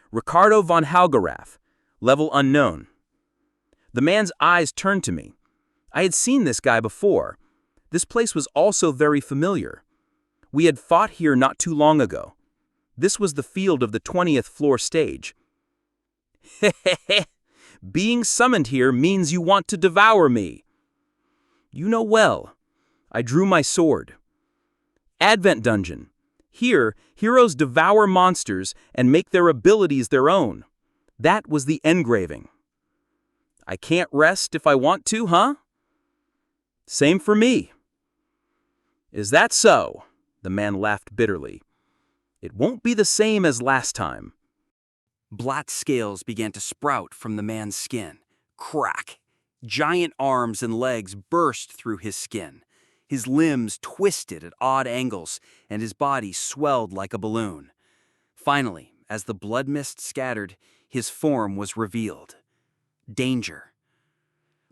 Ricardo von Halgarath, level unknown. The man's eyes turned to me. I had seen this guy before. This place was also very familiar. We had fought here not too long ago. This was the field of the 20th floor stage. Hehehe, being summoned here means you want to devour me. You know well. I drew my sword. Advent Dungeon. Here, heroes devour monsters and make their abilities their own. That was the engraving. I can't rest if I want to, huh? Same for me. Is that so? The man laughed bitterly. It won't be the same as last time. Black scales began to sprout from the man's skin. Crack! Giant arms and legs burst through his skin. His limbs twisted at odd angles, and his body swelled like a balloon. Finally, as the blood mist scattered, his form was revealed. Danger.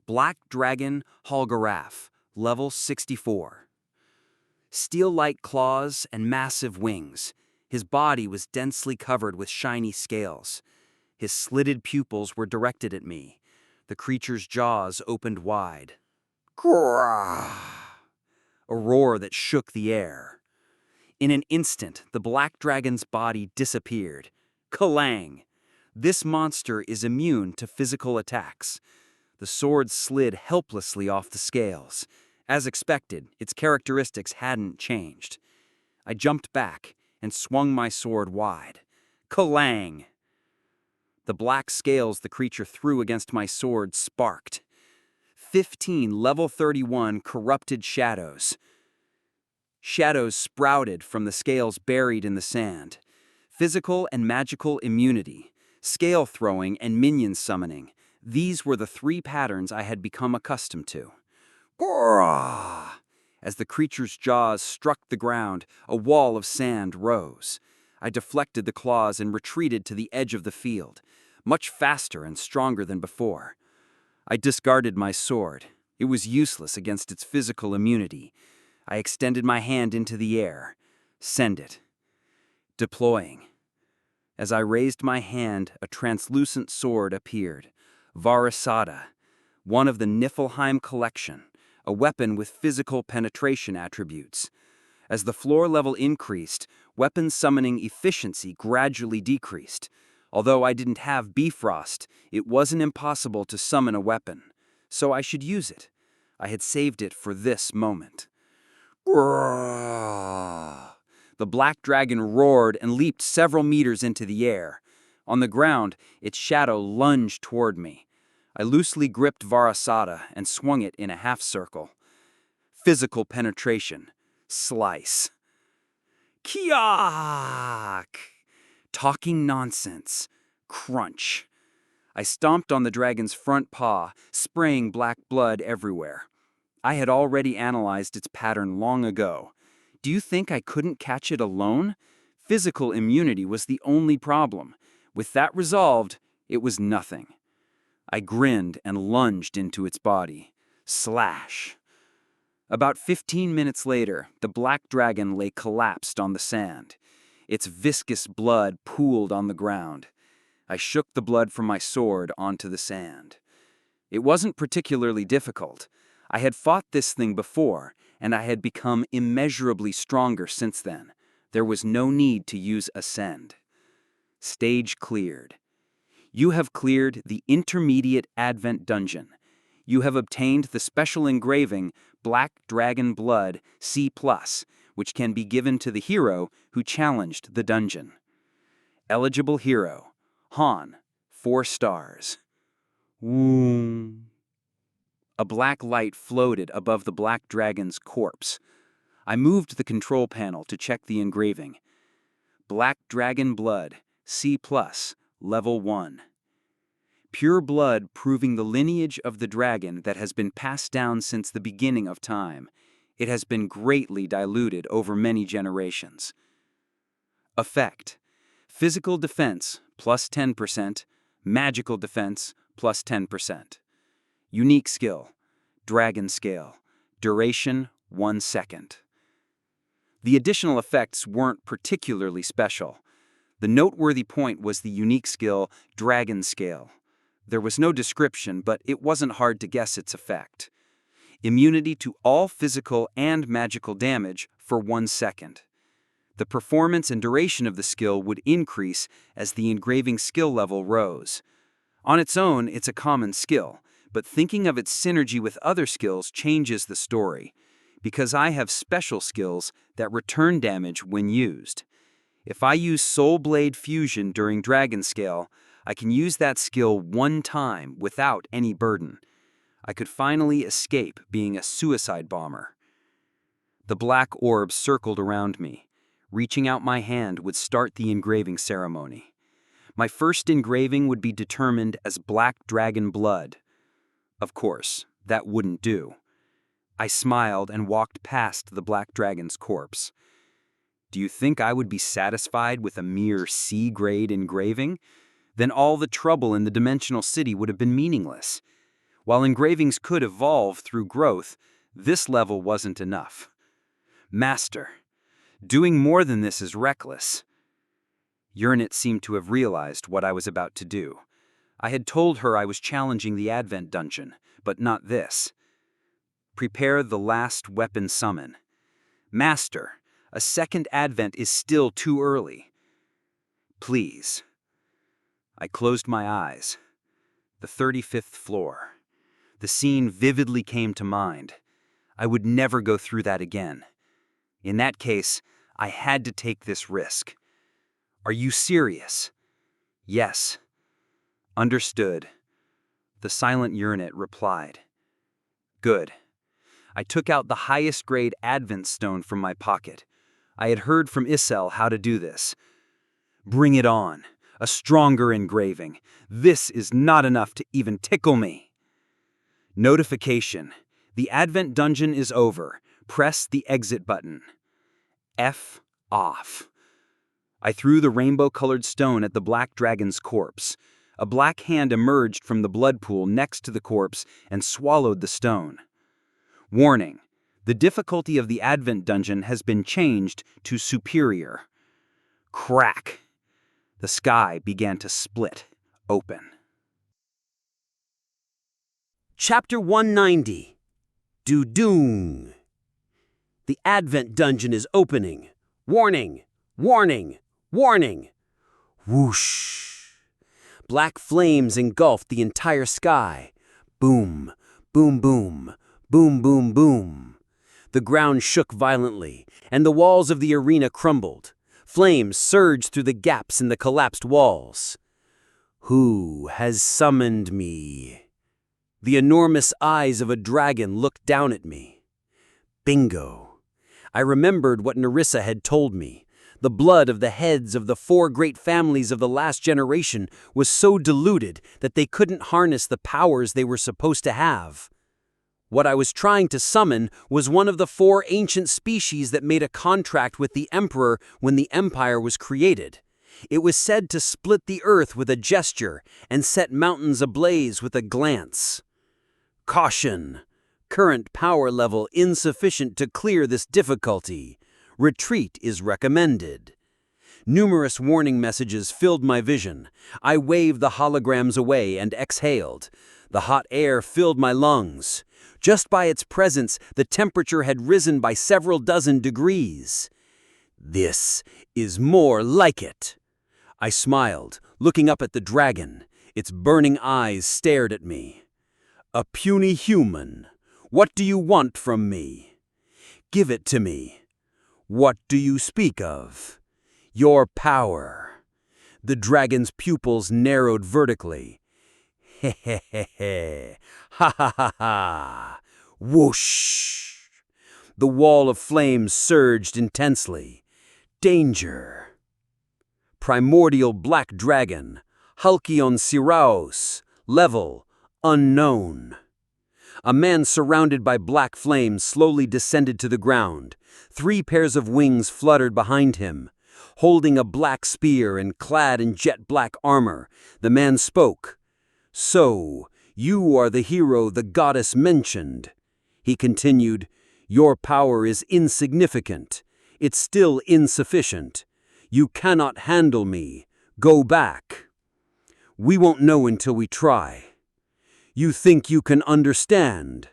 Black Dragon Halgarath, level 64. Steel-like claws and massive wings. His body was densely covered with shiny scales. His slitted pupils were directed at me. The creature's jaws opened wide. Grrrr! A roar that shook the air. In an instant, the black dragon's body disappeared. Kalang! This monster is immune to physical attacks. The sword slid helplessly off the scales. As expected, its characteristics hadn't changed. I jumped back and swung my sword wide. Kalang! The black scales the creature threw against my sword sparked. 15 level 31 corrupted shadows. Shadows sprouted from the scales buried in the sand. Physical and magical immunity, scale throwing and minion summoning. These were the 3 patterns I had become accustomed to. Grrrr! As the creature's jaws struck the ground, a wall of sand rose. I deflected the claws and retreated to the edge of the field, much faster and stronger than before. I discarded my sword. It was useless against its physical immunity. I extended my hand into the air. Send it. Deploying. As I raised my hand, a translucent sword appeared. Varasada, one of the Niflheim collection, a weapon with physical penetration attributes. As the floor level increased, weapon summoning efficiency gradually decreased. Although I didn't have Bifrost, it wasn't impossible to summon a weapon, so I should use it. I had saved it for this moment. Grrrr! The black dragon roared and leaped several meters into the air. On the ground, its shadow lunged toward me. I loosely gripped Varasada and swung it in a half circle. Physical penetration. Slice. Kiak! Talking nonsense. Crunch. I stomped on the dragon's front paw, spraying black blood everywhere. I had already analyzed its pattern long ago. Do you think I couldn't catch it alone? Physical immunity was the only problem. With that resolved, it was nothing. I grinned and lunged into its body. Slash. About 15 minutes later, the black dragon lay collapsed on the sand. Its viscous blood pooled on the ground. I shook the blood from my sword onto the sand. It wasn't particularly difficult. I had fought this thing before, and I had become immeasurably stronger since then. There was no need to use Ascend. Stage cleared. You have cleared the Intermediate Advent Dungeon. You have obtained the special engraving Black Dragon Blood C+, which can be given to the hero who challenged the dungeon. Eligible hero, Han, 4 stars. Woo. A black light floated above the black dragon's corpse. I moved the control panel to check the engraving. Black Dragon Blood, C+, Level 1. Pure blood proving the lineage of the dragon that has been passed down since the beginning of time. It has been greatly diluted over many generations. Effect: Physical defense, plus 10%. Magical defense, plus 10%. Unique skill, Dragon Scale. Duration, 1 second. The additional effects weren't particularly special. The noteworthy point was the unique skill, Dragon Scale. There was no description, but it wasn't hard to guess its effect. Immunity to all physical and magical damage for 1 second. The performance and duration of the skill would increase as the engraving skill level rose. On its own, it's a common skill, but thinking of its synergy with other skills changes the story, because I have special skills that return damage when used. If I use Soul Blade Fusion during Dragon Scale, I can use that skill 1 time without any burden. I could finally escape being a suicide bomber. The black orb circled around me. Reaching out my hand would start the engraving ceremony. My first engraving would be determined as Black Dragon Blood. Of course, that wouldn't do. I smiled and walked past the black dragon's corpse. Do you think I would be satisfied with a mere C-grade engraving? Then all the trouble in the dimensional city would have been meaningless. While engravings could evolve through growth, this level wasn't enough. Master, doing more than this is reckless. Uranit seemed to have realized what I was about to do. I had told her I was challenging the Advent Dungeon, but not this. Prepare the last weapon summon. Master, a second Advent is still too early. Please. I closed my eyes. The 35th floor. The scene vividly came to mind. I would never go through that again. In that case, I had to take this risk. Are you serious? Yes. Understood. The silent Uranit replied. Good. I took out the highest grade Advent stone from my pocket. I had heard from Isel how to do this. Bring it on. A stronger engraving. This is not enough to even tickle me. Notification. The Advent Dungeon is over. Press the exit button. F off. I threw the rainbow-colored stone at the black dragon's corpse. A black hand emerged from the blood pool next to the corpse and swallowed the stone. Warning. The difficulty of the Advent Dungeon has been changed to superior. Crack. The sky began to split open. Chapter 190. Doo-doong. The Advent Dungeon is opening. Warning! Warning! Warning! Whoosh! Black flames engulfed the entire sky. Boom, boom, boom, boom, boom, boom. The ground shook violently, and the walls of the arena crumbled. Flames surged through the gaps in the collapsed walls. Who has summoned me? The enormous eyes of a dragon looked down at me. Bingo. I remembered what Nerissa had told me. The blood of the heads of the 4 great families of the last generation was so diluted that they couldn't harness the powers they were supposed to have. What I was trying to summon was one of the 4 ancient species that made a contract with the Emperor when the Empire was created. It was said to split the earth with a gesture and set mountains ablaze with a glance. Caution! Current power level insufficient to clear this difficulty. Retreat is recommended. Numerous warning messages filled my vision. I waved the holograms away and exhaled. The hot air filled my lungs. Just by its presence, the temperature had risen by several dozen degrees. This is more like it. I smiled, looking up at the dragon. Its burning eyes stared at me. A puny human. What do you want from me? Give it to me. What do you speak of? Your power. The dragon's pupils narrowed vertically. He he he he. Ha ha ha ha. Whoosh. The wall of flames surged intensely. Danger. Primordial black dragon. Halcyon Siraos. Level unknown. A man surrounded by black flames slowly descended to the ground. 3 pairs of wings fluttered behind him. Holding a black spear and clad in jet-black armor, the man spoke. "So, you are the hero the goddess mentioned." He continued, "Your power is insignificant. It's still insufficient. You cannot handle me. Go back." "We won't know until we try." "You think you can understand?"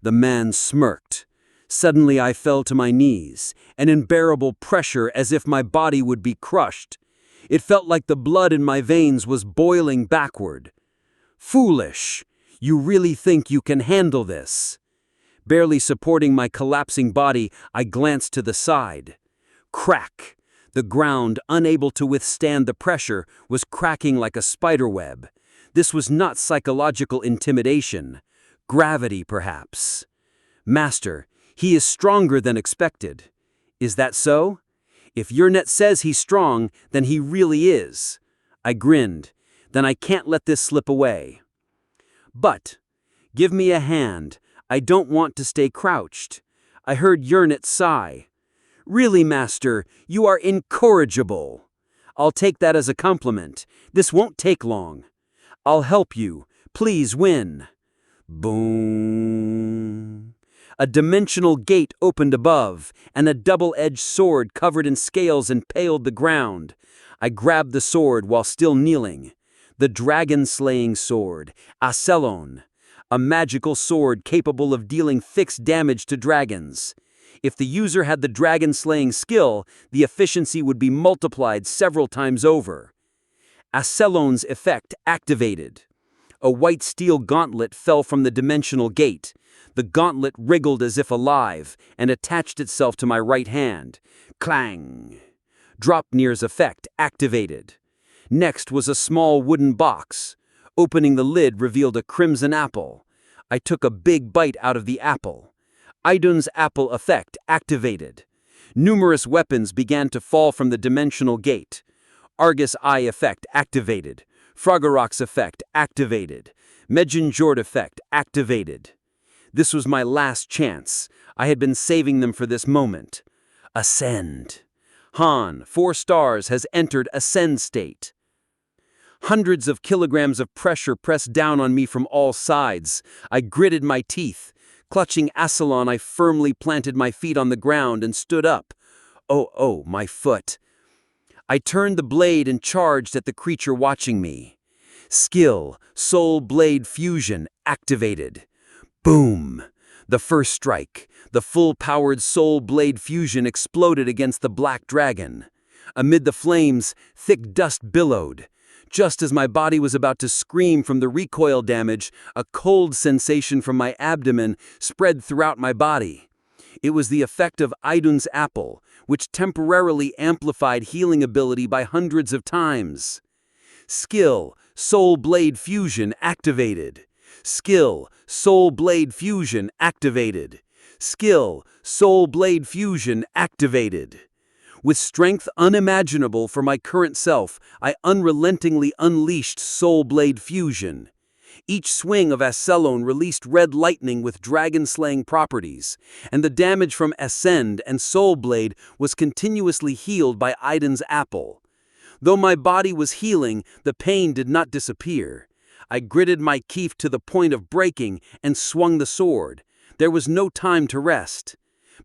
The man smirked. Suddenly I fell to my knees, an unbearable pressure as if my body would be crushed. It felt like the blood in my veins was boiling backward. "Foolish! You really think you can handle this?" Barely supporting my collapsing body, I glanced to the side. Crack! The ground, unable to withstand the pressure, was cracking like a spiderweb. This was not psychological intimidation. Gravity, perhaps. "Master, he is stronger than expected." "Is that so? If your net says he's strong, then he really is." I grinned. "Then I can't let this slip away." "But, give me a hand. I don't want to stay crouched." I heard Yernit sigh. "Really, Master, you are incorrigible." "I'll take that as a compliment. This won't take long." "I'll help you. Please win." Boom. A dimensional gate opened above, and a double-edged sword covered in scales impaled the ground. I grabbed the sword while still kneeling. The dragon-slaying sword, Aselon, a magical sword capable of dealing fixed damage to dragons. If the user had the dragon-slaying skill, the efficiency would be multiplied several times over. Aselon's effect activated. A white steel gauntlet fell from the dimensional gate. The gauntlet wriggled as if alive and attached itself to my right hand. Clang! Dropnir's effect activated. Next was a small wooden box. Opening the lid revealed a crimson apple. I took a big bite out of the apple. Idun's apple effect activated. Numerous weapons began to fall from the dimensional gate. Argus Eye effect activated. Frogorok's effect activated. Medjinjord effect activated. This was my last chance. I had been saving them for this moment. Ascend. Han, 4 stars, has entered Ascend state. Hundreds of kilograms of pressure pressed down on me from all sides. I gritted my teeth. Clutching Aselon, I firmly planted my feet on the ground and stood up. Oh, my foot. I turned the blade and charged at the creature watching me. Skill, Soul Blade Fusion, activated. Boom! The first strike, the full-powered Soul Blade Fusion exploded against the black dragon. Amid the flames, thick dust billowed. Just as my body was about to scream from the recoil damage, a cold sensation from my abdomen spread throughout my body. It was the effect of Idun's apple, which temporarily amplified healing ability by hundreds of times. Skill, Soul Blade Fusion activated. Skill, Soul Blade Fusion activated. Skill, Soul Blade Fusion activated. With strength unimaginable for my current self, I unrelentingly unleashed Soul Blade Fusion. Each swing of Aselon released red lightning with dragon-slaying properties, and the damage from Ascend and Soul Blade was continuously healed by Idun's apple. Though my body was healing, the pain did not disappear. I gritted my teeth to the point of breaking and swung the sword. There was no time to rest.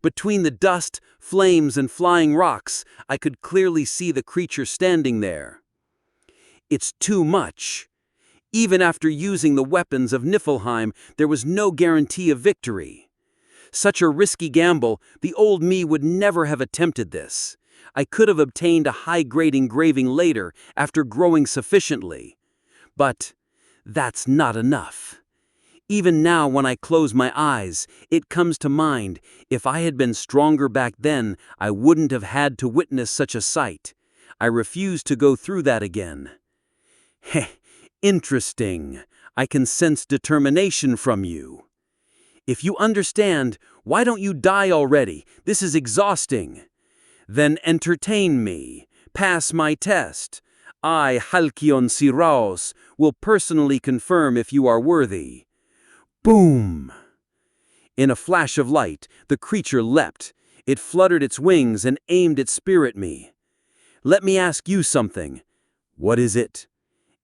Between the dust, flames, and flying rocks, I could clearly see the creature standing there. It's too much. Even after using the weapons of Niflheim, there was no guarantee of victory. Such a risky gamble, the old me would never have attempted this. I could have obtained a high-grade engraving later, after growing sufficiently. But that's not enough. Even now when I close my eyes, it comes to mind, if I had been stronger back then, I wouldn't have had to witness such a sight. I refuse to go through that again. Heh, interesting. I can sense determination from you. If you understand, why don't you die already? This is exhausting. Then entertain me. Pass my test. I, Halcyon Siraos, will personally confirm if you are worthy. Boom! In a flash of light, the creature leapt. It fluttered its wings and aimed its spear at me. Let me ask you something. What is it?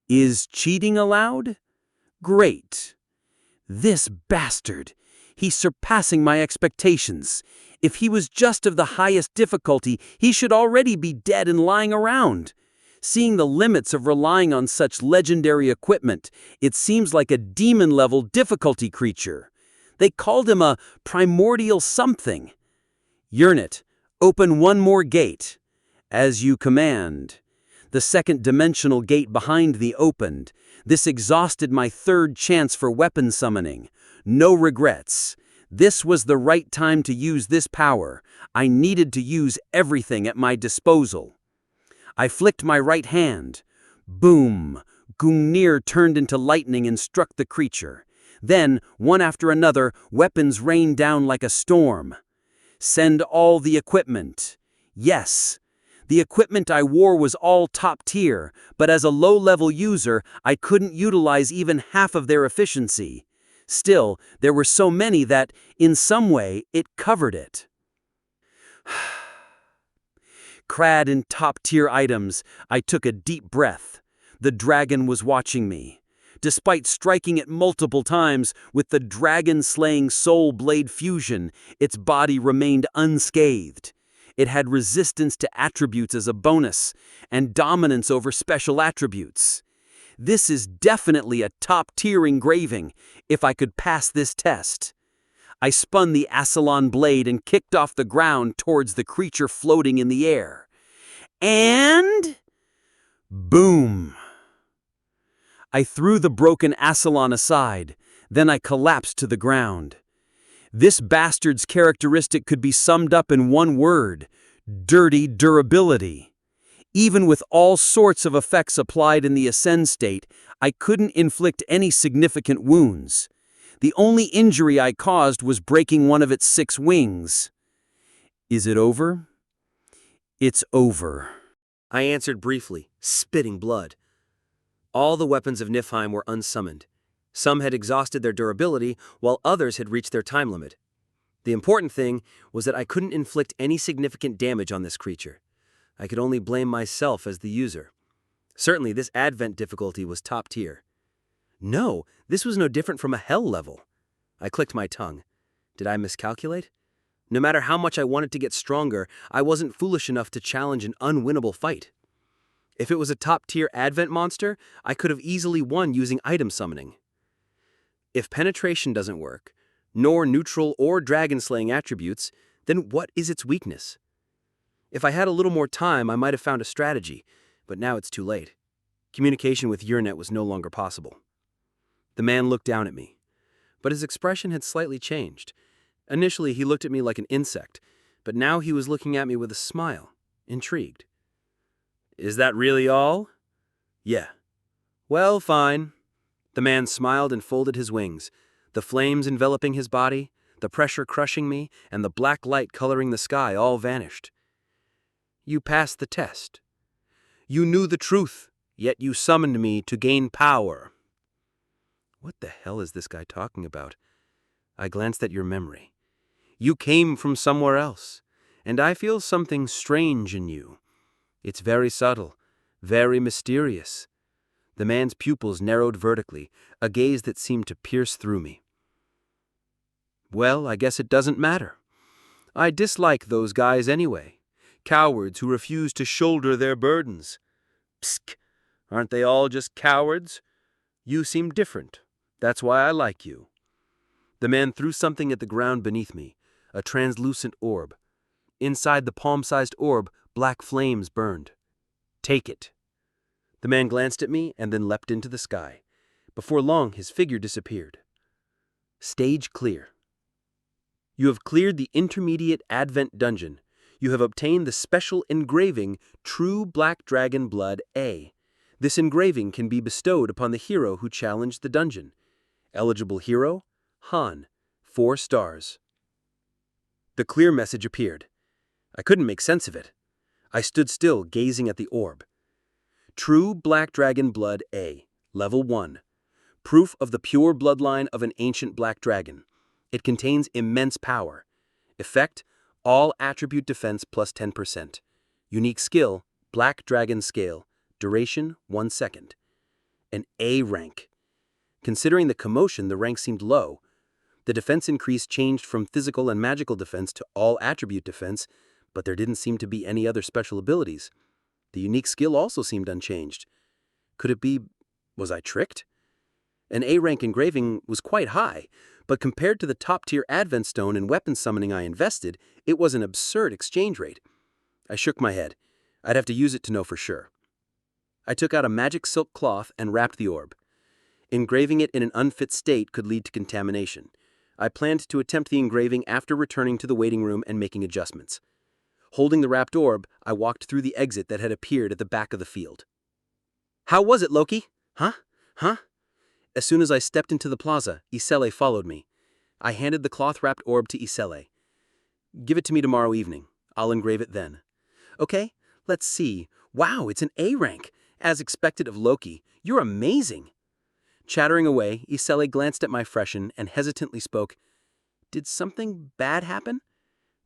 Is cheating allowed? Great. This bastard. He's surpassing my expectations. If he was just of the highest difficulty, he should already be dead and lying around. Seeing the limits of relying on such legendary equipment, it seems like a demon-level difficulty creature. They called him a primordial something. Yurnit, open one more gate. As you command. The second dimensional gate behind thee opened. This exhausted my third chance for weapon summoning. No regrets. This was the right time to use this power. I needed to use everything at my disposal. I flicked my right hand. Boom! Gungnir turned into lightning and struck the creature. Then, one after another, weapons rained down like a storm. Send all the equipment. Yes. The equipment I wore was all top tier, but as a low-level user, I couldn't utilize even half of their efficiency. Still, there were so many that, in some way, it covered it. Clad in top-tier items, I took a deep breath. The dragon was watching me. Despite striking it multiple times with the dragon-slaying soul blade fusion, its body remained unscathed. It had resistance to attributes as a bonus, and dominance over special attributes. This is definitely a top-tier engraving, if I could pass this test. I spun the Asalon blade and kicked off the ground towards the creature floating in the air. And... boom! I threw the broken Asalon aside, then I collapsed to the ground. This bastard's characteristic could be summed up in one word: dirty durability. Even with all sorts of effects applied in the Ascend state, I couldn't inflict any significant wounds. The only injury I caused was breaking one of its 6 wings. Is it over? It's over. I answered briefly, spitting blood. All the weapons of Niflheim were unsummoned. Some had exhausted their durability, while others had reached their time limit. The important thing was that I couldn't inflict any significant damage on this creature. I could only blame myself as the user. Certainly, this Advent difficulty was top tier. No, this was no different from a hell level. I clicked my tongue. Did I miscalculate? No matter how much I wanted to get stronger, I wasn't foolish enough to challenge an unwinnable fight. If it was a top-tier Advent monster, I could have easily won using item summoning. If penetration doesn't work, nor neutral or dragon-slaying attributes, then what is its weakness? If I had a little more time, I might have found a strategy, but now it's too late. Communication with Yurnit was no longer possible. The man looked down at me, but his expression had slightly changed. Initially, he looked at me like an insect, but now he was looking at me with a smile, intrigued. Is that really all? Yeah. Well, fine. The man smiled and folded his wings, the flames enveloping his body, the pressure crushing me, and the black light coloring the sky all vanished. You passed the test. You knew the truth, yet you summoned me to gain power. What the hell is this guy talking about? I glanced at your memory. You came from somewhere else, and I feel something strange in you. It's very subtle, very mysterious. The man's pupils narrowed vertically, a gaze that seemed to pierce through me. Well, I guess it doesn't matter. I dislike those guys anyway. Cowards who refuse to shoulder their burdens. Psst! Aren't they all just cowards? You seem different. That's why I like you. The man threw something at the ground beneath me, a translucent orb. Inside the palm-sized orb, black flames burned. Take it. The man glanced at me and then leapt into the sky. Before long, his figure disappeared. Stage clear. You have cleared the intermediate Advent dungeon. You have obtained the special engraving True Black Dragon Blood A. This engraving can be bestowed upon the hero who challenged the dungeon. Eligible hero, Han, 4 stars. The clear message appeared. I couldn't make sense of it. I stood still, gazing at the orb. True Black Dragon Blood A, Level 1. Proof of the pure bloodline of an ancient black dragon. It contains immense power. Effect, all attribute defense plus 10%. Unique skill, Black Dragon Scale. Duration, 1 second. An A rank. Considering the commotion, the rank seemed low. The defense increase changed from physical and magical defense to all attribute defense, but there didn't seem to be any other special abilities. The unique skill also seemed unchanged. Could it be... was I tricked? An A rank engraving was quite high, but compared to the top-tier Advent Stone and weapon summoning I invested, it was an absurd exchange rate. I shook my head. I'd have to use it to know for sure. I took out a magic silk cloth and wrapped the orb. Engraving it in an unfit state could lead to contamination. I planned to attempt the engraving after returning to the waiting room and making adjustments. Holding the wrapped orb, I walked through the exit that had appeared at the back of the field. How was it, Loki? Huh? As soon as I stepped into the plaza, Isele followed me. I handed the cloth-wrapped orb to Isele. Give it to me tomorrow evening. I'll engrave it then. Okay, let's see. Wow, it's an A rank. As expected of Loki, you're amazing. Chattering away, Isele glanced at my freshen and hesitantly spoke. Did something bad happen?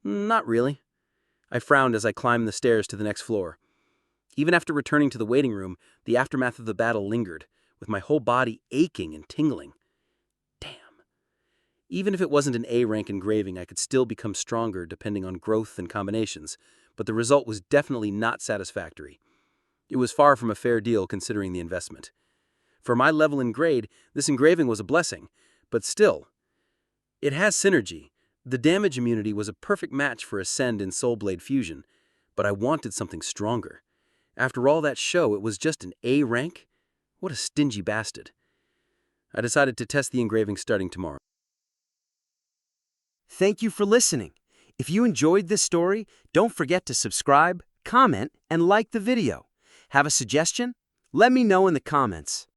Not really. I frowned as I climbed the stairs to the next floor. Even after returning to the waiting room, the aftermath of the battle lingered, with my whole body aching and tingling. Damn. Even if it wasn't an A-rank engraving, I could still become stronger depending on growth and combinations, but the result was definitely not satisfactory. It was far from a fair deal considering the investment. For my level and grade, this engraving was a blessing, but still. It has synergy. The damage immunity was a perfect match for Ascend and Soulblade Fusion, but I wanted something stronger. After all that show, it was just an A rank? What a stingy bastard. I decided to test the engraving starting tomorrow. Thank you for listening. If you enjoyed this story, don't forget to subscribe, comment, and like the video. Have a suggestion? Let me know in the comments.